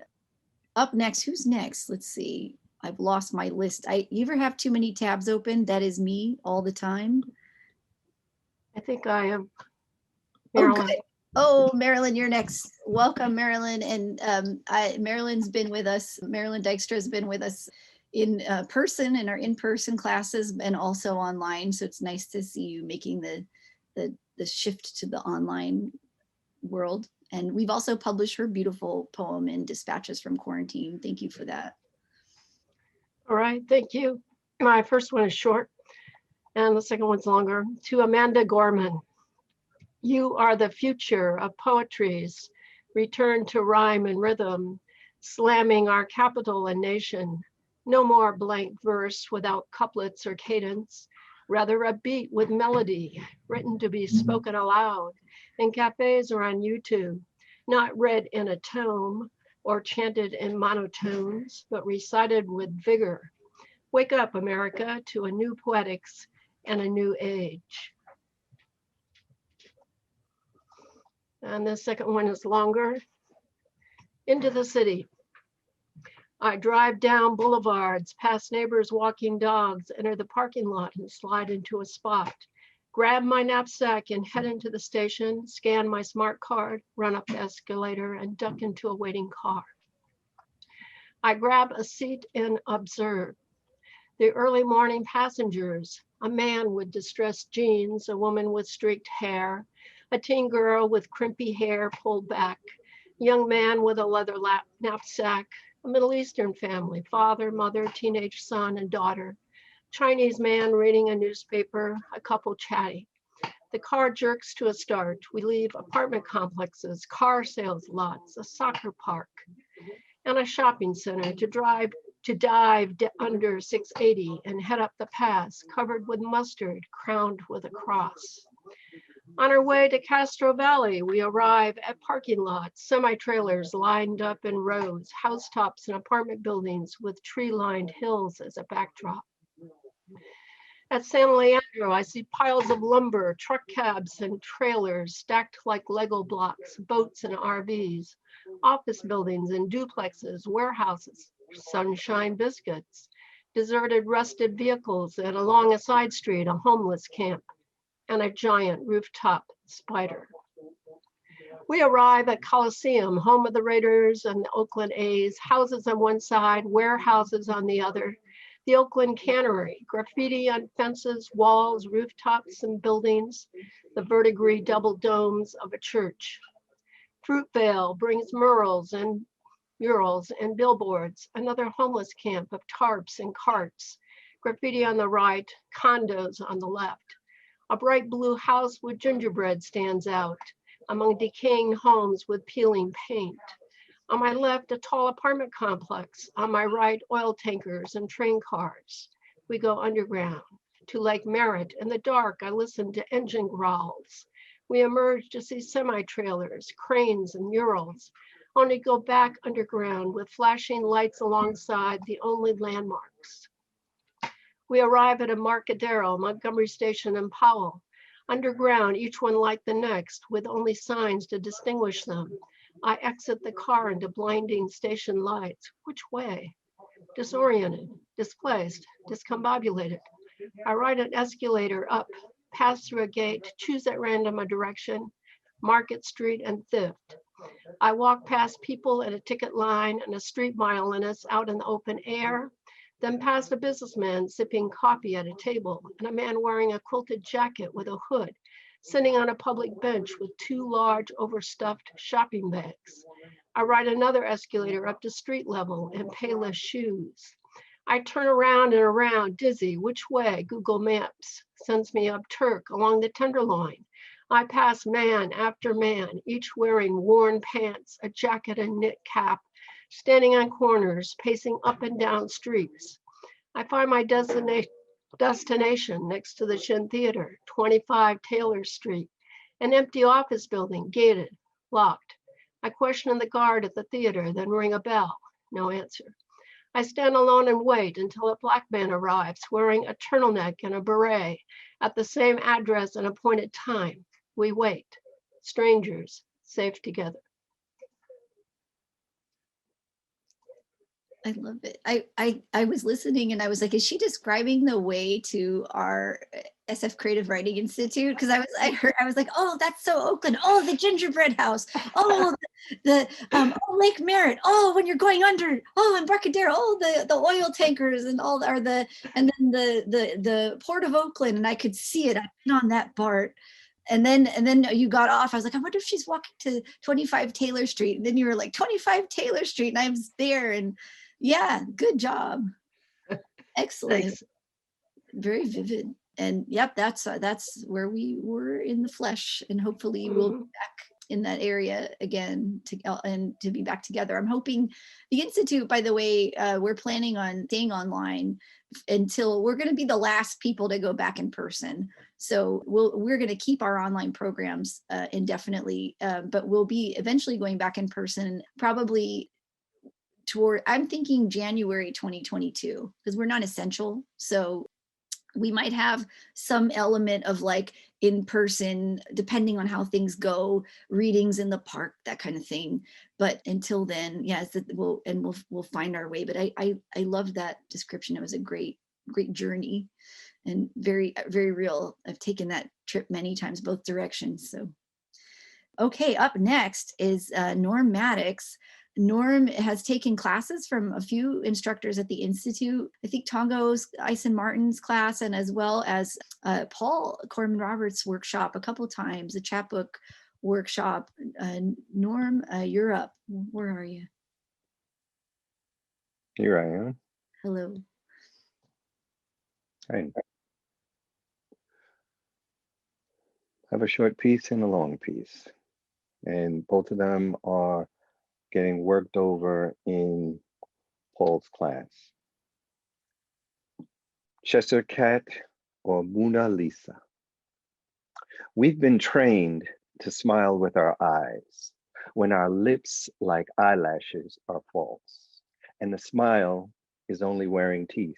Up next, who's next? Let's see. I've lost my list. You ever have too many tabs open? That is me all the time. I think I am. Marilyn. Oh, Marilyn, you're next. Welcome, Marilyn. And Marilyn's been with us. Marilyn Dykstra has been with us in person in our in-person classes and also online. So it's nice to see you making the shift to the online world. And we've also published her beautiful poem in Dispatches from Quarantine. Thank you for that. All right, thank you. My first one is short and the second one's longer. To Amanda Gorman. You are the future of poetry's return to rhyme and rhythm, slamming our capital and nation. No more blank verse without couplets or cadence, rather a beat with melody, written to be spoken aloud in cafes or on YouTube, not read in a tome or chanted in monotones, but recited with vigor. Wake up, America, to a new poetics and a new age. And the second one is longer. Into the city. I drive down boulevards, past neighbors walking dogs, enter the parking lot and slide into a spot. Grab my knapsack and head into the station, scan my smart card, run up the escalator and duck into a waiting car. I grab a seat and observe. The early morning passengers, a man with distressed jeans, a woman with streaked hair, a teen girl with crimpy hair pulled back, young man with a leather knapsack, a Middle Eastern family, father, mother, teenage son, and daughter, Chinese man reading a newspaper, a couple chatty. The car jerks to a start. We leave apartment complexes, car sales lots, a soccer park, and a shopping center to dive under 680 and head up the pass, covered with mustard, crowned with a cross. On our way to Castro Valley, we arrive at parking lots, semi-trailers lined up in rows, housetops and apartment buildings with tree-lined hills as a backdrop. At San Leandro, I see piles of lumber, truck cabs and trailers stacked like Lego blocks, boats and RVs, office buildings and duplexes, warehouses, sunshine biscuits, deserted rusted vehicles, and along a side street, a homeless camp, and a giant rooftop spider. We arrive at Coliseum, home of the Raiders and the Oakland A's, houses on one side, warehouses on the other. The Oakland Cannery, graffiti on fences, walls, rooftops, and buildings, the verdigris double domes of a church. Fruitvale brings murals and billboards, another homeless camp of tarps and carts, graffiti on the right, condos on the left. A bright blue house with gingerbread stands out among decaying homes with peeling paint. On my left, a tall apartment complex. On my right, oil tankers and train cars. We go underground to Lake Merritt. In the dark, I listen to engine growls. We emerge to see semi-trailers, cranes, and murals, only go back underground with flashing lights alongside the only landmarks. We arrive at Embarcadero, Montgomery Station, and Powell. Underground, each one like the next, with only signs to distinguish them. I exit the car into blinding station lights. Which way? Disoriented, displaced, discombobulated. I ride an escalator up, pass through a gate, choose at random a direction, Market Street and Thrift. I walk past people at a ticket line and a street violinist out in the open air. then past a businessman sipping coffee at a table, and a man wearing a quilted jacket with a hood, sitting on a public bench with two large overstuffed shopping bags. I ride another escalator up to street level in Payless shoes. I turn around and around, dizzy. Which way? Google Maps sends me up Turk along the Tenderloin. I pass man after man, each wearing worn pants, a jacket and knit cap, standing on corners, pacing up and down streets. I find my destination next to the Shin Theater, 25 Taylor Street, an empty office building, gated, locked. I question the guard at the theater, then ring a bell. No answer. I stand alone and wait until a black man arrives wearing a turtleneck and a beret at the same address and appointed time. We wait, strangers, safe together. I love it. I was listening and I was like, is she describing the way to our SF Creative Writing Institute? Because I was like, oh, that's so Oakland. Oh, the gingerbread house. Oh, the Lake Merritt. Oh, when you're going under. Oh, Embarcadero. Oh, the oil tankers and all and then the Port of Oakland. And I could see it. I've been on that BART. And then you got off. I was like, I wonder if she's walking to 25 Taylor Street. And then you were like, 25 Taylor Street, and I was there. And yeah, good job. Excellent. Thanks. Very vivid. And yep, that's where we were in the flesh, and hopefully we'll be back in that area again to be back together. I'm hoping the Institute, by the way, we're planning on staying online until we're going to be the last people to go back in person. So we're going to keep our online programs indefinitely, but we'll be eventually going back in person, probably I'm thinking January 2022, because we're not essential. So we might have some element of like in person, depending on how things go, readings in the park, that kind of thing. But until then, yes, we'll find our way. But I love that description. It was a great journey and very, very real. I've taken that trip many times, both directions. So, okay, up next is Norm Maddox. Norm has taken classes from a few instructors at the Institute. I think Tongo Eisen-Martin's class, and as well as Paul Corman-Roberts' workshop a couple of times, the chapbook workshop. Norm, you're up. Where are you? Here I am. Hello. Hi. I have a short piece and a long piece, and both of them are getting worked over in Paul's class. Cheshire Cat or Mona Lisa. We've been trained to smile with our eyes when our lips, like eyelashes, are false, and the smile is only wearing teeth.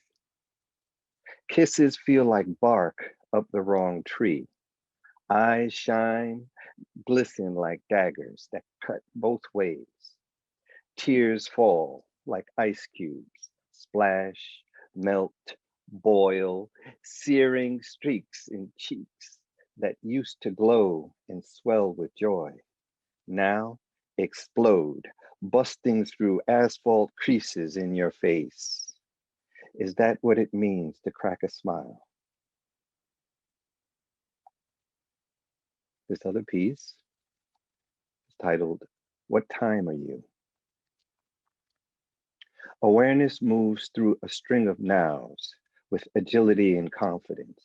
Kisses feel like bark up the wrong tree. Eyes shine, glisten like daggers that cut both ways. Tears fall like ice cubes, splash, melt, boil, searing streaks in cheeks that used to glow and swell with joy. Now explode, busting through asphalt creases in your face. Is that what it means to crack a smile? This other piece is titled, What Time Are You? Awareness moves through a string of nows with agility and confidence.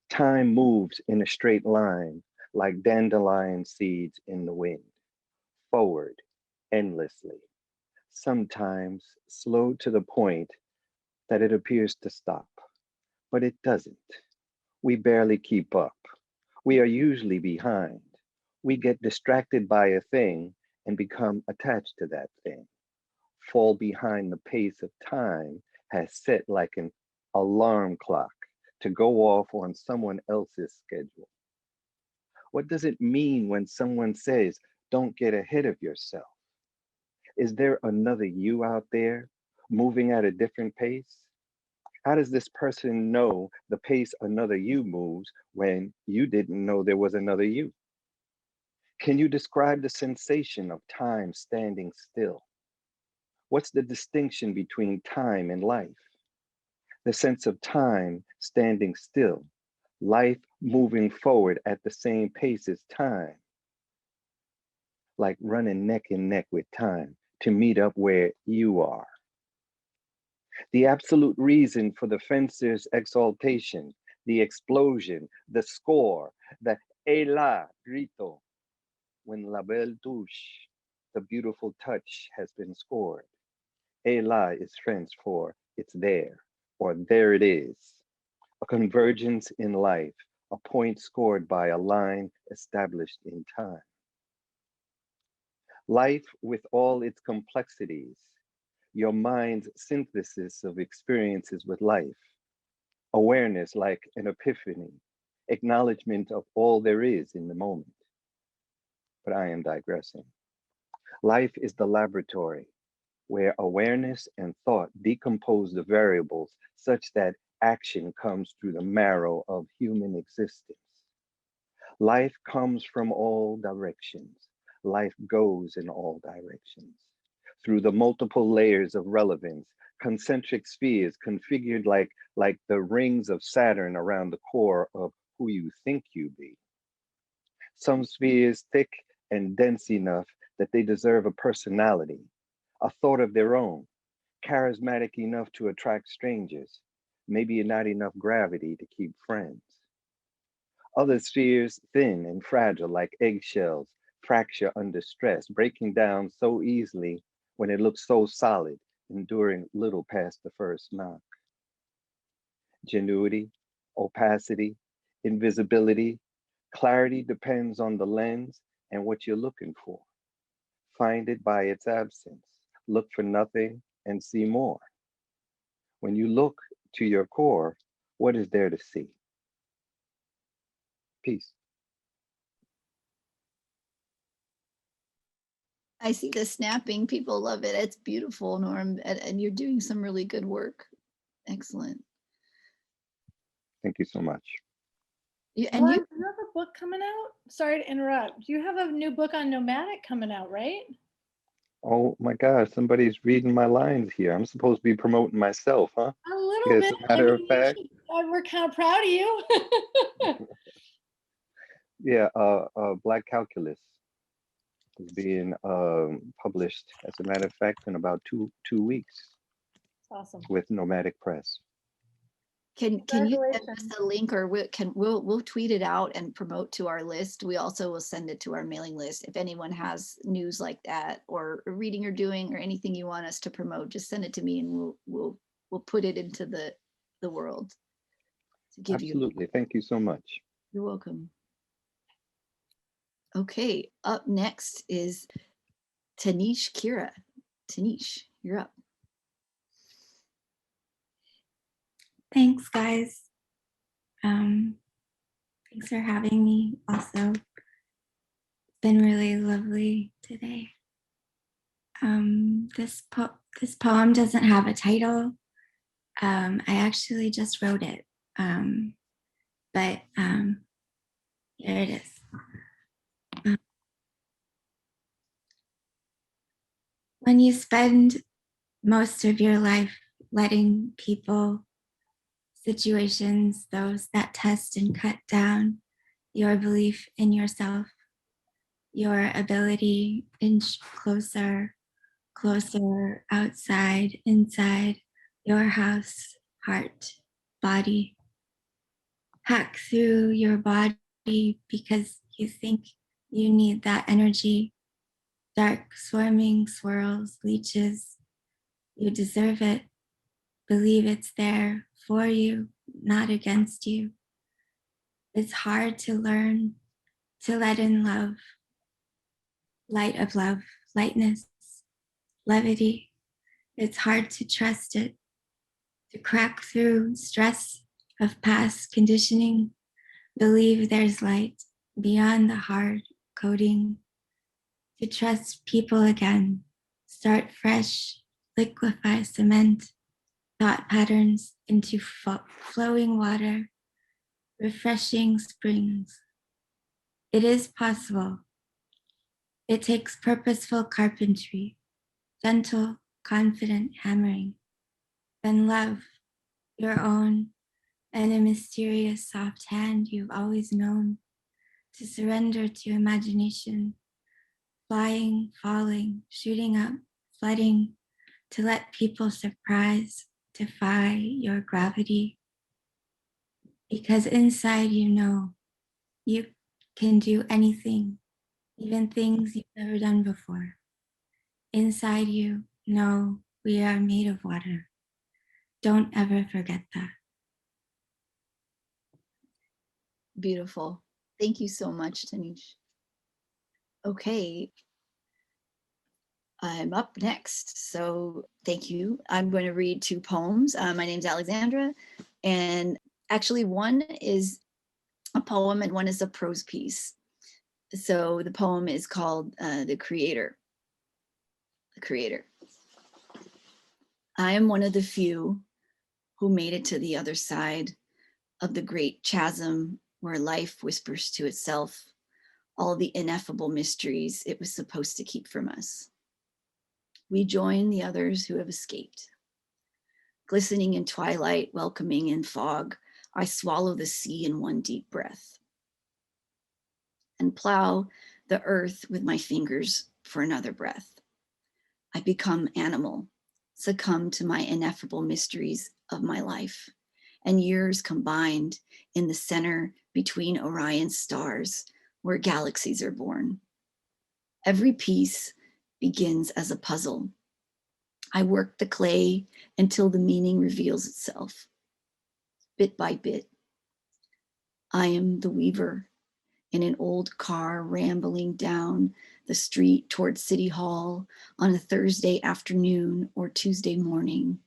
Time moves in a straight line like dandelion seeds in the wind, forward, endlessly, sometimes slow to the point that it appears to stop, but it doesn't. We barely keep up. We are usually behind. We get distracted by a thing and become attached to that thing. Fall behind the pace of time has set like an alarm clock to go off on someone else's schedule. What does it mean when someone says, don't get ahead of yourself? Is there another you out there moving at a different pace? How does this person know the pace another you moves when you didn't know there was another you? Can you describe the sensation of time standing still? What's the distinction between time and life? The sense of time standing still, life moving forward at the same pace as time, like running neck and neck with time to meet up where you are. The absolute reason for the fencer's exaltation, the explosion, the score, the Ela grito, when la belle touche, the beautiful touch has been scored. Ela is French for it's there, or there it is. A convergence in life, a point scored by a line established in time. Life with all its complexities, your mind's synthesis of experiences with life, awareness like an epiphany, acknowledgement of all there is in the moment. But I am digressing. Life is the laboratory where awareness and thought decompose the variables such that action comes through the marrow of human existence. Life comes from all directions. Life goes in all directions. Through the multiple layers of relevance, concentric spheres configured like the rings of Saturn around the core of who you think you be. Some spheres thick and dense enough that they deserve a personality, a thought of their own, charismatic enough to attract strangers, maybe not enough gravity to keep friends. Other spheres thin and fragile like eggshells, fracture under stress, breaking down so easily when it looks so solid, enduring little past the first knock. Genuity, opacity, invisibility, clarity depends on the lens and what you're looking for. Find it by its absence. Look for nothing and see more. When you look to your core, what is there to see? Peace. I see the snapping. People love it. It's beautiful, Norm, and you're doing some really good work. Excellent. Thank you so much. You Do you have a book coming out? Sorry to interrupt. You have a new book on nomadic coming out, right? Oh my gosh, somebody's reading my lines here. I'm supposed to be promoting myself, huh? A little As bit. a matter of fact, We're kind of proud of you. yeah, Black Calculus is being published, as a matter of fact, in about two weeks Awesome. with Nomadic Press. Can you send us a link, or we'll tweet it out and promote to our list. We also will send it to our mailing list. If anyone has news like that, or a reading you're doing, or anything you want us to promote, just send it to me, and we'll put it into the world to give you. Absolutely. Thank you so much. You're welcome. Okay, up next is Tanish Kira. Tanish, you're up. Thanks, guys. Thanks for having me also. It's been really lovely today. This poem doesn't have a title. I actually just wrote it, but here it is. When you spend most of your life letting people, situations, those that test and cut down your belief in yourself, your ability inch closer, outside, inside your house, heart, body, hack through your body because you think you need that energy, dark swarming swirls, leeches, you deserve it, believe it's there for you, not against you. It's hard to learn to let in love, light of love, lightness, levity. It's hard to trust it, to crack through stress of past conditioning, believe there's light beyond the hard coding, to trust people again, start fresh, liquefy cement, thought patterns into flowing water, refreshing springs. It is possible. It takes purposeful carpentry, gentle, confident hammering. Then love, your own, and a mysterious soft hand you've always known, to surrender to imagination, flying, falling, shooting up, flooding, to let people surprise, defy your gravity. Because inside you know you can do anything, even things you've never done before. Inside you know we are made of water. Don't ever forget that. Beautiful. Thank you so much, Tanish. Okay. I'm up next, so thank you. I'm going to read two poems. My name's Alexandra, and actually one is a poem and one is a prose piece. So the poem is called The Creator. The Creator. I am one of the few who made it to the other side of the great chasm where life whispers to itself all the ineffable mysteries it was supposed to keep from us. We join the others who have escaped. Glistening in twilight, welcoming in fog, I swallow the sea in one deep breath and plow the earth with my fingers for another breath. I become animal, succumb to my ineffable mysteries of my life, and years combined in the center between Orion's stars where galaxies are born. Every piece begins as a puzzle. I work the clay until the meaning reveals itself, bit by bit. I am the weaver in an old car rambling down the street towards City Hall on a Thursday afternoon or Tuesday morning.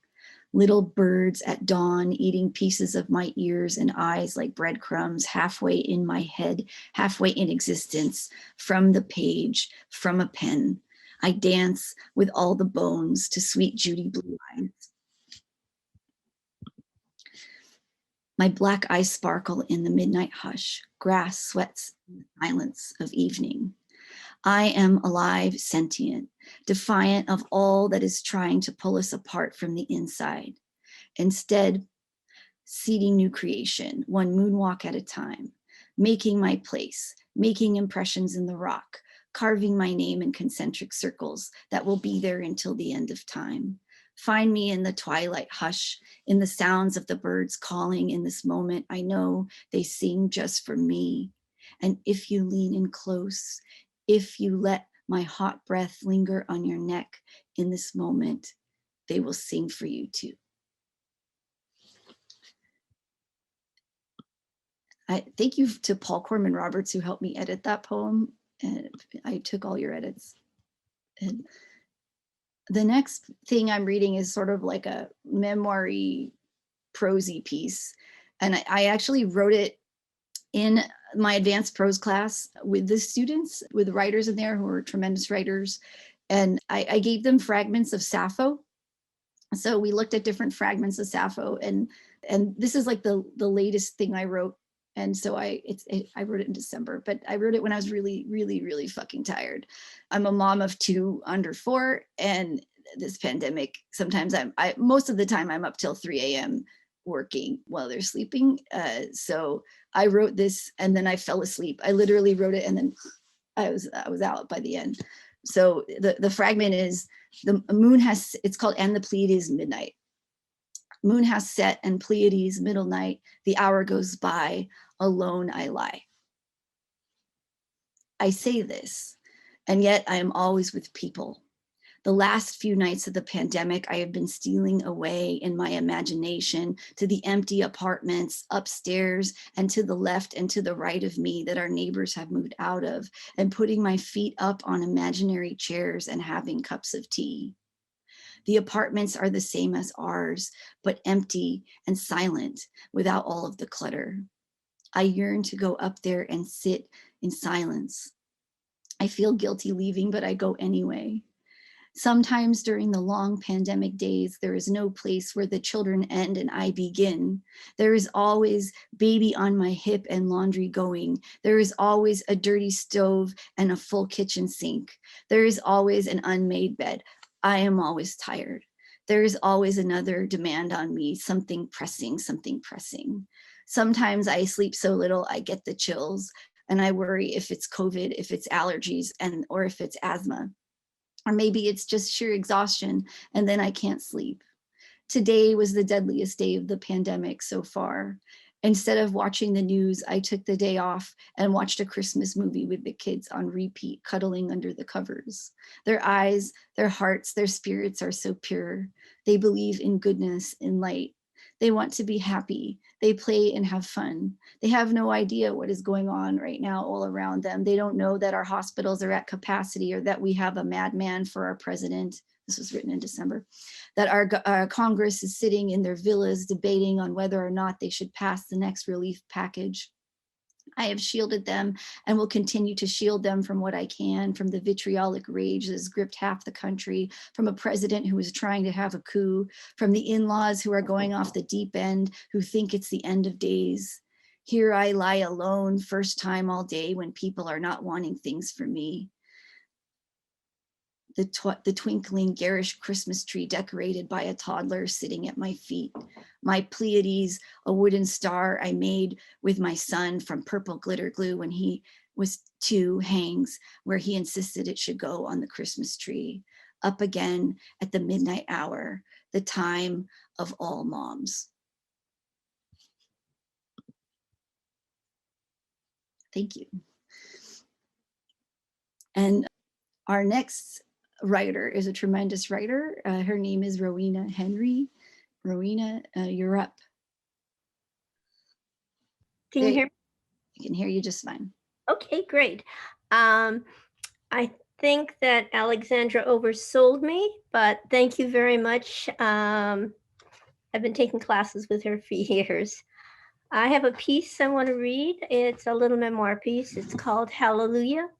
Little birds at dawn eating pieces of my ears and eyes like breadcrumbs, halfway in my head, halfway in existence, from the page, from a pen. I dance with all the bones to sweet Judy Blue Eyes. My black eyes sparkle in the midnight hush. Grass sweats in the silence of evening. I am alive, sentient, defiant of all that is trying to pull us apart from the inside. Instead, seeding new creation, one moonwalk at a time, making my place, making impressions in the rock, carving my name in concentric circles that will be there until the end of time. Find me in the twilight hush, in the sounds of the birds calling in this moment. I know they sing just for me. And if you lean in close, if you let my hot breath linger on your neck in this moment, they will sing for you too. Thank you to Paul Corman-Roberts who helped me edit that poem. And I took all your edits. And the next thing I'm reading is sort of like a memoir-y, prosy piece. And I actually wrote it in my advanced prose class with the students, with writers in there who are tremendous writers. And I gave them fragments of Sappho. So we looked at different fragments of Sappho, and this is like the latest thing I wrote. And so I wrote it in December, but I wrote it when I was really, really, really fucking tired. I'm a mom of 2 under 4, and this pandemic, sometimes most of the time I'm up till 3 a.m. working while they're sleeping. So I wrote this and then I fell asleep. I literally wrote it and then I was out by the end. So the fragment is, the moon has, it's called And the Pleiades Midnight. Moon has set and Pleiades middle night, the hour goes by, alone I lie. I say this, and yet I am always with people. The last few nights of the pandemic, I have been stealing away in my imagination to the empty apartments upstairs and to the left and to the right of me that our neighbors have moved out of, and putting my feet up on imaginary chairs and having cups of tea. The apartments are the same as ours, but empty and silent without all of the clutter. I yearn to go up there and sit in silence. I feel guilty leaving, but I go anyway. Sometimes during the long pandemic days, there is no place where the children end and I begin. There is always baby on my hip and laundry going. There is always a dirty stove and a full kitchen sink. There is always an unmade bed. I am always tired. There's always another demand on me, something pressing, something pressing. Sometimes I sleep so little, I get the chills and I worry if it's COVID, if it's allergies, or if it's asthma. Or maybe it's just sheer exhaustion and then I can't sleep. Today was the deadliest day of the pandemic so far. Instead of watching the news, I took the day off and watched a Christmas movie with the kids on repeat, cuddling under the covers. Their eyes, their hearts, their spirits are so pure. They believe in goodness, in light. They want to be happy. They play and have fun. They have no idea what is going on right now all around them. They don't know that our hospitals are at capacity or that we have a madman for our president. This was written in December, that our Congress is sitting in their villas debating on whether or not they should pass the next relief package. I have shielded them and will continue to shield them from what I can, from the vitriolic rage that has gripped half the country, from a president who is trying to have a coup, from the in-laws who are going off the deep end, who think it's the end of days. Here I lie alone, first time all day when people are not wanting things for me. The twinkling garish Christmas tree decorated by a toddler sitting at my feet. My Pleiades, a wooden star I made with my son from purple glitter glue when he was 2, hangs where he insisted it should go on the Christmas tree. Up again at the midnight hour, the time of all moms. Thank you. And our next writer is a tremendous writer. Her name is Rowena Henry. Rowena, you're up. Can you hear me? I can hear you just fine. Okay, great. I think that Alexandra oversold me, but thank you very much. I've been taking classes with her for years. I have a piece I want to read. It's a little memoir piece. It's called Hallelujah.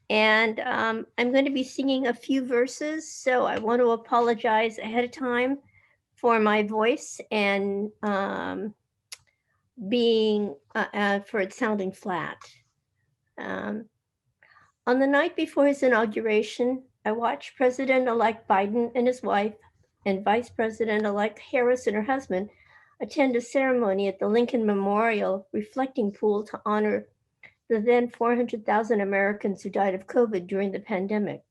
And I'm going to be singing a few verses, so I want to apologize ahead of time for my voice and for it sounding flat. On the night before his inauguration, I watched President-elect Biden and his wife and Vice President-elect Harris and her husband attend a ceremony at the Lincoln Memorial Reflecting Pool to honor the then 400,000 Americans who died of COVID during the pandemic.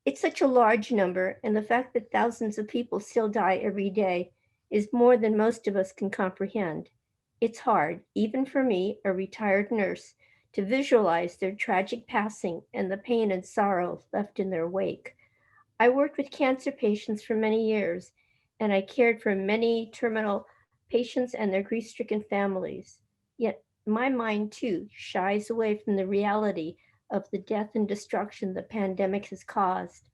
It's such a large number, and the fact that thousands of people still die every day is more than most of us can comprehend. It's hard, even for me, a retired nurse, to visualize their tragic passing and the pain and sorrow left in their wake. I worked with cancer patients for many years, and I cared for many terminal patients and their grief-stricken families. Yet my mind too shies away from the reality of the death and destruction the pandemic has caused,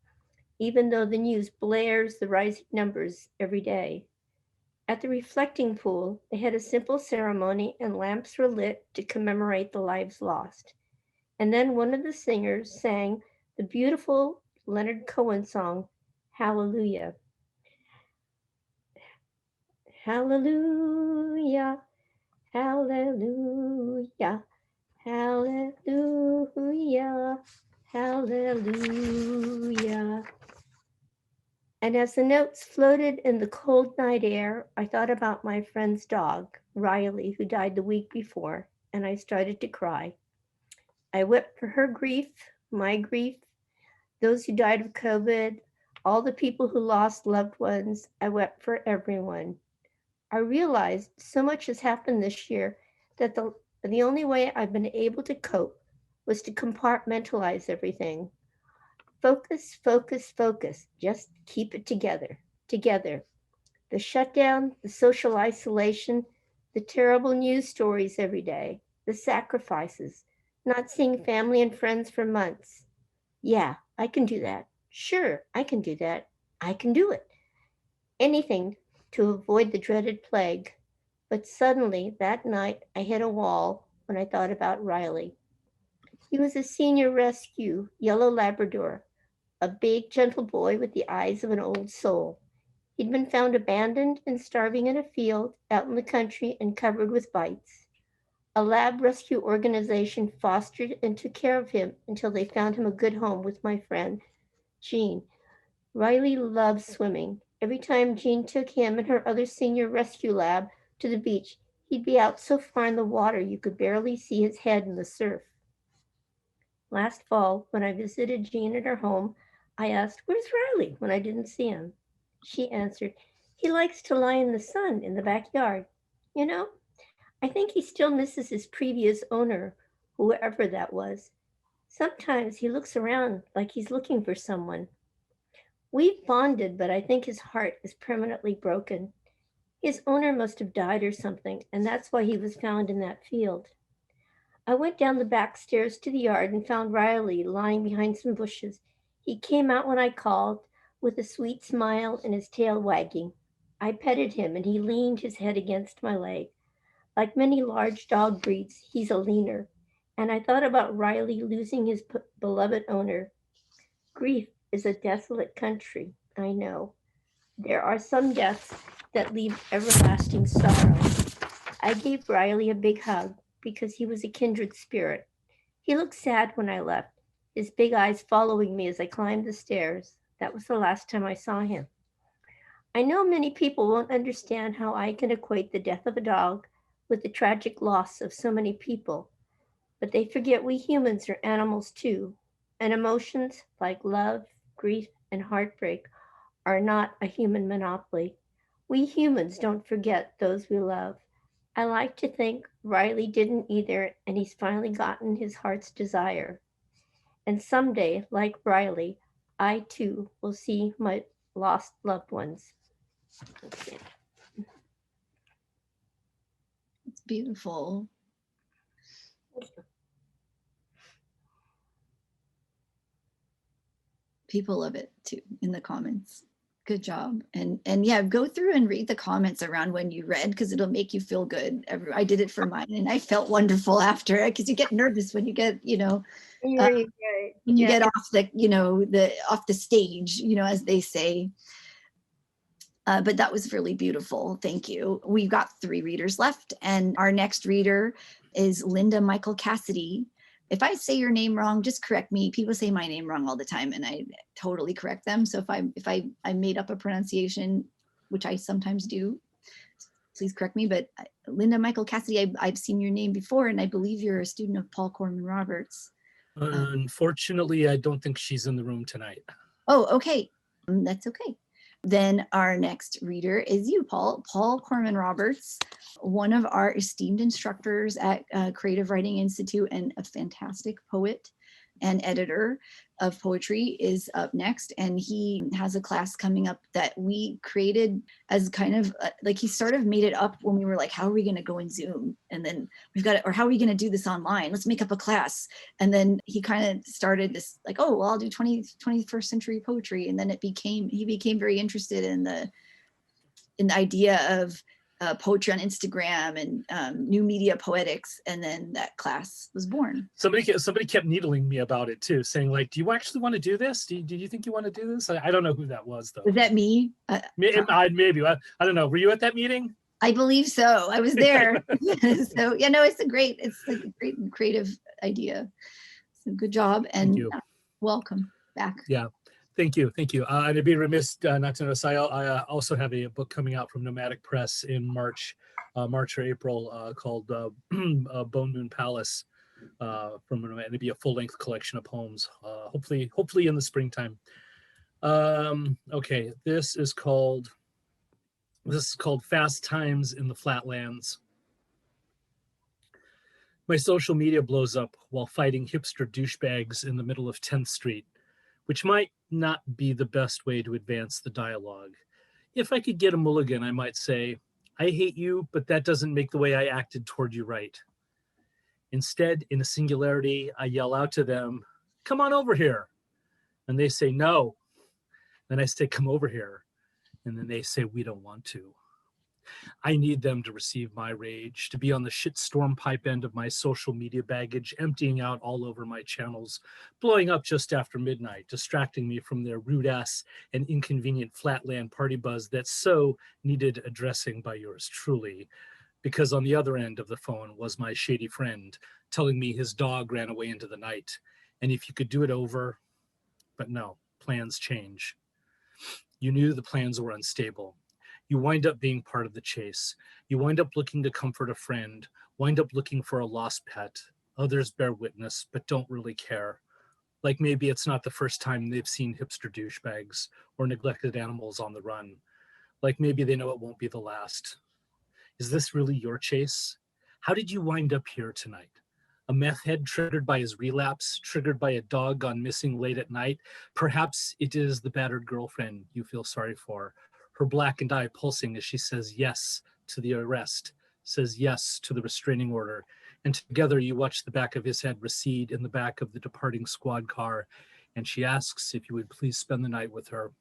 even though the news blares the rising numbers every day. At the reflecting pool, they had a simple ceremony and lamps were lit to commemorate the lives lost. And then one of the singers sang the beautiful Leonard Cohen song, Hallelujah. Hallelujah. Hallelujah, hallelujah, hallelujah. And as the notes floated in the cold night air, I thought about my friend's dog, Riley, who died the week before, and I started to cry. I wept for her grief, my grief, those who died of COVID, all the people who lost loved ones. I wept for everyone. I realized so much has happened this year that the only way I've been able to cope was to compartmentalize everything. Focus, focus, focus. Just keep it together, together. The shutdown, the social isolation, the terrible news stories every day, the sacrifices, not seeing family and friends for months. Yeah, I can do that. Sure, I can do that. I can do it. Anything to avoid the dreaded plague. But suddenly that night I hit a wall when I thought about Riley. He was a senior rescue, yellow Labrador, a big, gentle boy with the eyes of an old soul. He'd been found abandoned and starving in a field out in the country and covered with bites. A lab rescue organization fostered and took care of him until they found him a good home with my friend, Jean. Riley loved swimming. Every time Jean took him and her other senior rescue lab to the beach, he'd be out so far in the water you could barely see his head in the surf. Last fall, when I visited Jean at her home, I asked, "Where's Riley?" when I didn't see him. She answered, "He likes to lie in the sun in the backyard. You know, I think he still misses his previous owner, whoever that was. Sometimes he looks around like he's looking for someone. We've bonded, but I think his heart is permanently broken. His owner must have died or something, and that's why he was found in that field." I went down the back stairs to the yard and found Riley lying behind some bushes. He came out when I called with a sweet smile and his tail wagging. I petted him and he leaned his head against my leg. Like many large dog breeds, he's a leaner. And I thought about Riley losing his beloved owner. Grief is a desolate country, I know. There are some deaths that leave everlasting sorrow. I gave Riley a big hug because he was a kindred spirit. He looked sad when I left, his big eyes following me as I climbed the stairs. That was the last time I saw him. I know many people won't understand how I can equate the death of a dog with the tragic loss of so many people, but they forget we humans are animals too, and emotions like love, grief, and heartbreak are not a human monopoly. We humans don't forget those we love. I like to think Riley didn't either, and he's finally gotten his heart's desire. And someday, like Riley, I too will see my lost loved ones. Okay. It's beautiful. People love it too in the comments. Good job. And yeah, go through and read the comments around when you read, because it'll make you feel good. I did it for mine and I felt wonderful after, because you get nervous when you get, when you get off off the stage, as they say. But that was really beautiful. Thank you. We've got 3 readers left, and our next reader is Linda Michael Cassidy. If I say your name wrong, just correct me. People say my name wrong all the time, and I totally correct them. So if I made up a pronunciation, which I sometimes do, please correct me. But Linda Michael Cassidy, I've seen your name before, and I believe you're a student of Paul Corman-Roberts. Unfortunately, I don't think she's in the room tonight. Oh, okay. That's okay. Then our next reader is you, Paul. Paul Corman-Roberts, one of our esteemed instructors at Creative Writing Institute and a fantastic poet and editor of poetry, is up next. And he has a class coming up that we created as kind of like, he sort of made it up when we were like, how are we going to go in Zoom? And then we've got it, or how are we going to do this online? Let's make up a class. And then he kind of started this like, oh, well, I'll do 21st century poetry. And then he became very interested in the idea of poetry on Instagram and new media poetics, and then that class was born. Somebody kept needling me about it too, saying like, do you actually want to do this? Do you think you want to do this? I don't know who that was though. Was that me? Maybe. I don't know. Were you at that meeting? I believe so. I was there. So yeah, no, it's a great creative idea. So good job, and welcome back. Yeah. Thank you. And I'd be remiss not to notice, I also have a book coming out from Nomadic Press in March or April called Bone Moon Palace. It'll be a full-length collection of poems, hopefully in the springtime. Okay, this is called Fast Times in the Flatlands. My social media blows up while fighting hipster douchebags in the middle of 10th Street, which might not be the best way to advance the dialogue. If I could get a mulligan, I might say, I hate you, but that doesn't make the way I acted toward you right. Instead, in a singularity, I yell out to them, come on over here. And they say, no. Then I say, come over here. And then they say, we don't want to. I need them to receive my rage, to be on the shitstorm pipe end of my social media baggage, emptying out all over my channels, blowing up just after midnight, distracting me from their rude ass and inconvenient flatland party buzz that so needed addressing by yours truly. Because on the other end of the phone was my shady friend telling me his dog ran away into the night. And if you could do it over, but no, plans change. You knew the plans were unstable. You wind up being part of the chase. You wind up looking to comfort a friend, wind up looking for a lost pet. Others bear witness, but don't really care. Like maybe it's not the first time they've seen hipster douchebags or neglected animals on the run. Like maybe they know it won't be the last. Is this really your chase? How did you wind up here tonight? A meth head triggered by his relapse, triggered by a dog gone missing late at night? Perhaps it is the battered girlfriend you feel sorry for, her blackened eye pulsing as she says yes to the arrest, says yes to the restraining order, and together you watch the back of his head recede in the back of the departing squad car, and she asks if you would please spend the night with her.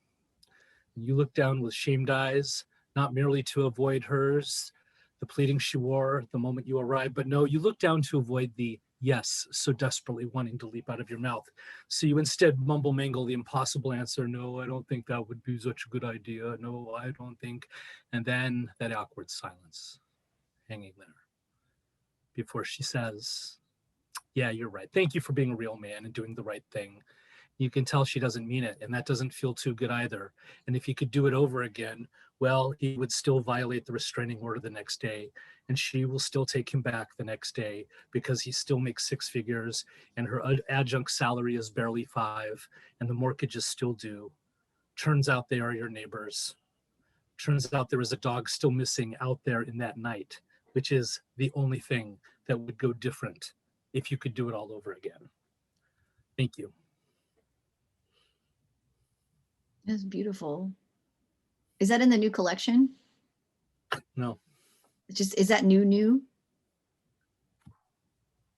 You look down with shamed eyes, not merely to avoid hers, the pleading she wore the moment you arrived, but no, you look down to avoid the yes so desperately wanting to leap out of your mouth. So you instead mumble mangle the impossible answer, no, I don't think that would be such a good idea. No, I don't think. And then that awkward silence hanging there before she says, yeah, you're right. Thank you for being a real man and doing the right thing. You can tell she doesn't mean it, and that doesn't feel too good either. And if he could do it over again, well, he would still violate the restraining order the next day, and she will still take him back the next day because he still makes six figures, and her adjunct salary is barely 5, and the mortgage is still due. Turns out they are your neighbors. Turns out there is a dog still missing out there in that night, which is the only thing that would go different if you could do it all over again. Thank you. That's beautiful. Is that in the new collection? No. Is that new?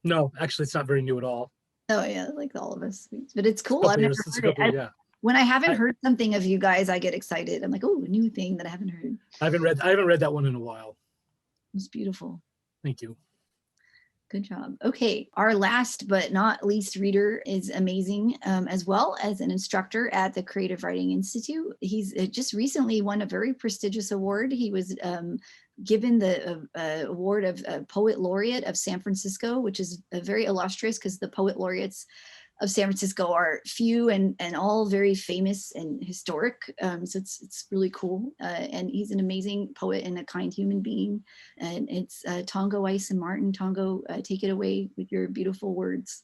No, actually, it's not very new at all. Oh yeah, like all of us. But it's cool. I've never heard it. Yeah. When I haven't heard something of you guys, I get excited. I'm like, oh, a new thing that I haven't heard. I haven't read that one in a while. It's beautiful. Thank you. Good job. Okay, our last but not least reader is amazing, as well as an instructor at the Creative Writing Institute. He's just recently won a very prestigious award. He was given the award of Poet Laureate of San Francisco, which is very illustrious because the Poet Laureates of San Francisco are few and all very famous and historic. So it's really cool. And he's an amazing poet and a kind human being. And it's Tongo Eisen-Martin. Tongo, take it away with your beautiful words.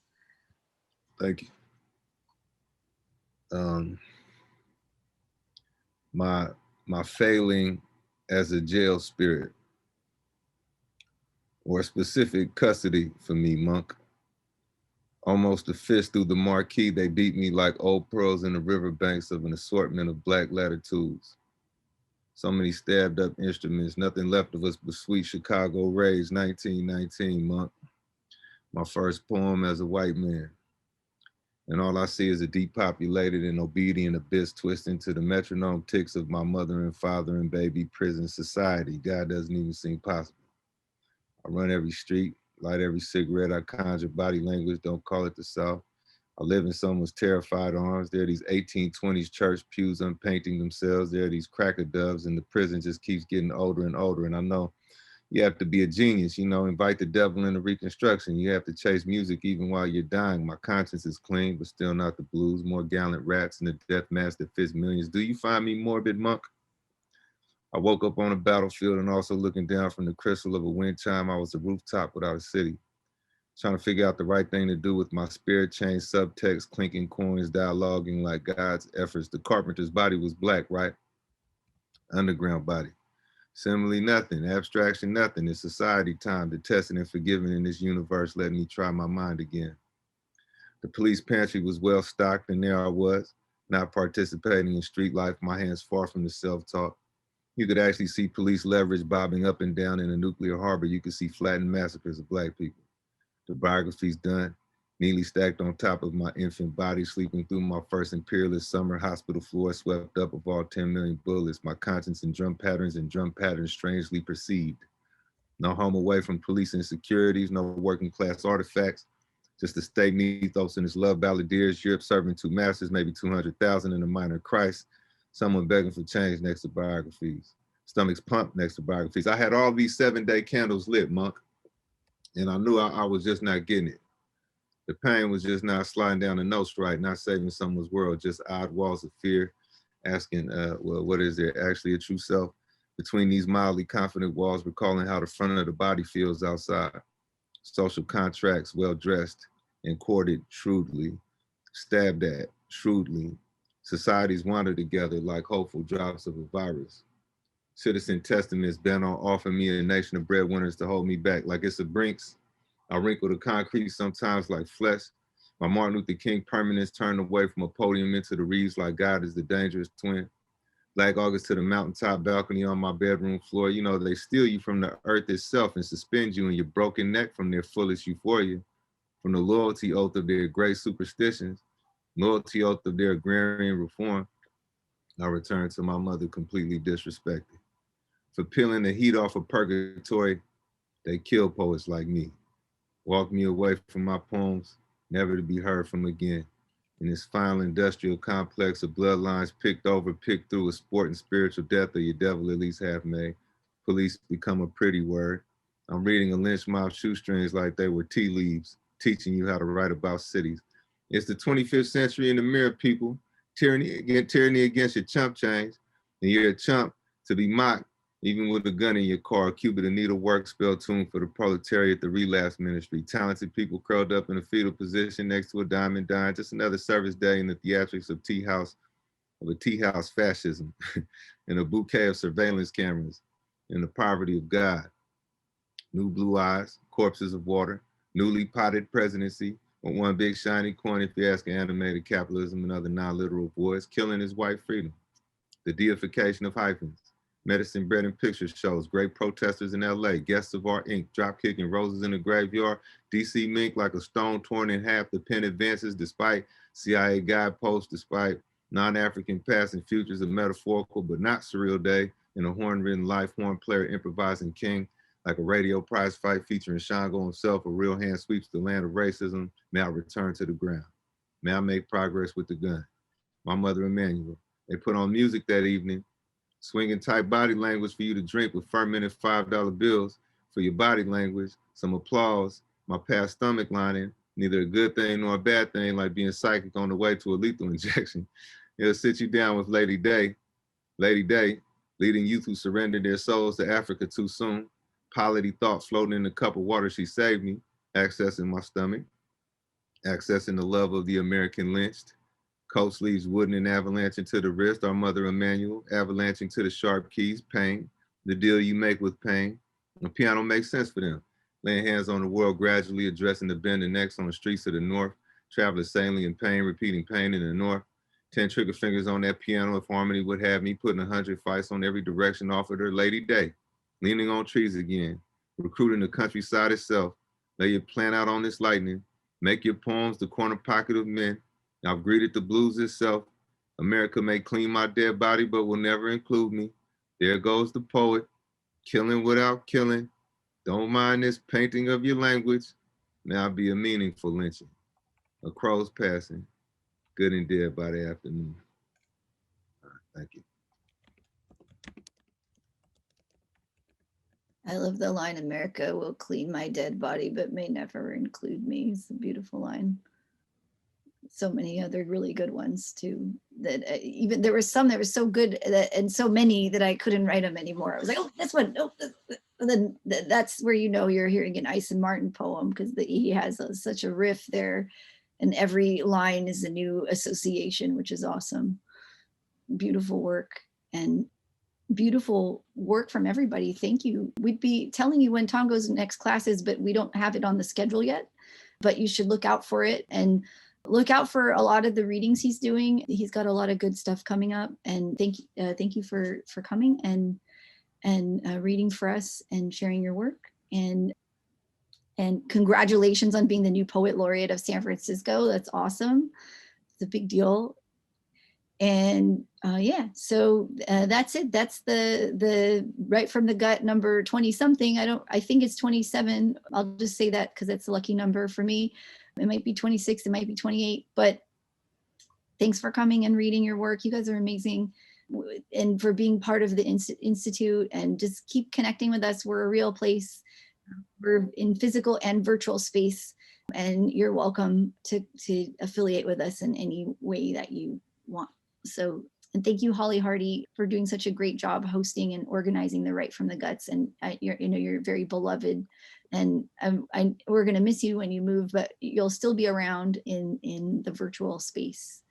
Thank you. My failing as a jail spirit, or specific custody for me, monk. Almost a fist through the marquee, they beat me like old pearls in the riverbanks of an assortment of black latitudes. So many stabbed up instruments, nothing left of us but sweet Chicago rays, 1919, monk. My first poem as a white man. And all I see is a depopulated and obedient abyss twisting to the metronome ticks of my mother and father and baby prison society. God doesn't even seem possible. I run every street, light every cigarette, I conjure body language, don't call it the South. I live in someone's terrified arms. There are these 1820s church pews unpainting themselves. There are these cracker doves, and the prison just keeps getting older and older. And I know you have to be a genius, you know, invite the devil into Reconstruction. You have to chase music even while you're dying. My conscience is clean, but still not the blues. More gallant rats and a death mask that fits millions. Do you find me morbid, monk? I woke up on a battlefield and also looking down from the crystal of a wind chime. I was a rooftop without a city. Trying to figure out the right thing to do with my spirit change, subtext, clinking coins, dialoguing like God's efforts. The carpenter's body was black, right? Underground body. Simile, nothing. Abstraction, nothing. It's society time. The testing and forgiving in this universe let me try my mind again. The police pantry was well stocked, and there I was, not participating in street life, my hands far from the self-talk. You could actually see police leverage bobbing up and down in a nuclear harbor. You could see flattened massacres of black people. The biography's done, neatly stacked on top of my infant body, sleeping through my first imperialist summer, hospital floor swept up of all 10 million bullets, my conscience in drum patterns strangely perceived. No home away from police insecurities, no working class artifacts, just a state ethos and its love balladeers, Europe serving 2 masters, maybe 200,000 in a minor Christ, someone begging for change next to biographies, stomachs pumped next to biographies. I had all these 7-day candles lit, monk, and I knew I was just not getting it. The pain was just not sliding down the notes right, not saving someone's world, just odd walls of fear, asking, well, what is there actually a true self between these mildly confident walls, recalling how the front of the body feels outside. Social contracts, well-dressed and courted shrewdly, stabbed at shrewdly. Societies wander together like hopeful drops of a virus. Citizen testaments bent on offering me a nation of breadwinners to hold me back like it's a Brinks. I wrinkle the concrete sometimes like flesh. My Martin Luther King permanence turned away from a podium into the reeds like God is the dangerous twin. Black August to the mountaintop balcony on my bedroom floor. You know, they steal you from the earth itself and suspend you in your broken neck from their fullest euphoria, from the loyalty oath of their great superstitions, loyalty oath of their agrarian reform. I return to my mother completely disrespected. For peeling the heat off of purgatory, they kill poets like me. Walk me away from my poems, never to be heard from again. In this final industrial complex of bloodlines picked over, picked through a sport and spiritual death of your devil at least half made. Police become a pretty word. I'm reading a lynch mob shoestrings like they were tea leaves, teaching you how to write about cities. It's the 25th century in the mirror, people. Tyranny against your chump change. And you're a chump to be mocked, even with a gun in your car. Cupid and needle work spell tuned for the proletariat, the relapse ministry. Talented people curled up in a fetal position next to a diamond dime. Just another service day in the theatrics of a tea house fascism, and a bouquet of surveillance cameras, and the poverty of God. New blue eyes, corpses of water, newly potted presidency, or one big shiny coin if you ask animated capitalism and other non-literal voids, killing is white freedom. The deification of hyphens, medicine bread and picture shows, great protesters in LA, guests of our ink, drop kicking roses in the graveyard, DC mink like a stone torn in half, the pen advances despite CIA guideposts, despite non-African past and futures, a metaphorical but not surreal day in a horn-ridden life, horn player improvising king, like a radio prize fight featuring Shango himself, a real hand sweeps the land of racism. May I return to the ground. May I make progress with the gun. My mother, Emmanuel. They put on music that evening, swinging tight body language for you to drink with fermented $5 bills for your body language, some applause, my past stomach lining, neither a good thing nor a bad thing, like being psychic on the way to a lethal injection. It'll sit you down with Lady Day, leading youth who surrendered their souls to Africa too soon. Polity thoughts floating in a cup of water, she saved me, accessing my stomach, accessing the love of the American lynched. Coat sleeves wooden and avalanching to the wrist, our mother Emmanuel, avalanching to the sharp keys, pain, the deal you make with pain. The piano makes sense for them. Laying hands on the world, gradually addressing the bending necks on the streets of the north, travelers sanely in pain, repeating pain in the north. 10 trigger fingers on that piano if harmony would have me, putting 100 fights on every direction offered her. Lady Day, leaning on trees again, recruiting the countryside itself. Lay your plan out on this lightning, make your poems the corner pocket of men. I've greeted the blues itself. America may clean my dead body, but will never include me. There goes the poet, killing without killing. Don't mind this painting of your language. Now be a meaningful lynching. A crow's passing, good and dead by the afternoon. Thank you. I love the line, America will clean my dead body, but may never include me. It's a beautiful line. So many other really good ones too, that even there were some that were so good that, and so many that I couldn't write them anymore. I was like, oh, this one, no. And then that's where you know you're hearing an Eisen-Martin poem, because he has such a riff there, and every line is a new association, which is awesome. Beautiful work, and beautiful work from everybody. Thank you. We'd be telling you when Tongo's next class is, but we don't have it on the schedule yet, but you should look out for it, and look out for a lot of the readings he's doing. He's got a lot of good stuff coming up, and thank you for coming and reading for us and sharing your work, and congratulations on being the new poet laureate of San Francisco. That's awesome. It's a big deal. And yeah, so that's it. That's the right from the gut number 20 something. I think it's 27. I'll just say that because that's a lucky number for me. It might be 26, it might be 28, but thanks for coming and reading your work. You guys are amazing, and for being part of the Institute, and just keep connecting with us. We're a real place. We're in physical and virtual space, and you're welcome to affiliate with us in any way that you want. So And thank you, Hollie Hardy, for doing such a great job hosting and organizing the Right from the Guts. And you're very beloved. And we're going to miss you when you move, but you'll still be around in the virtual space.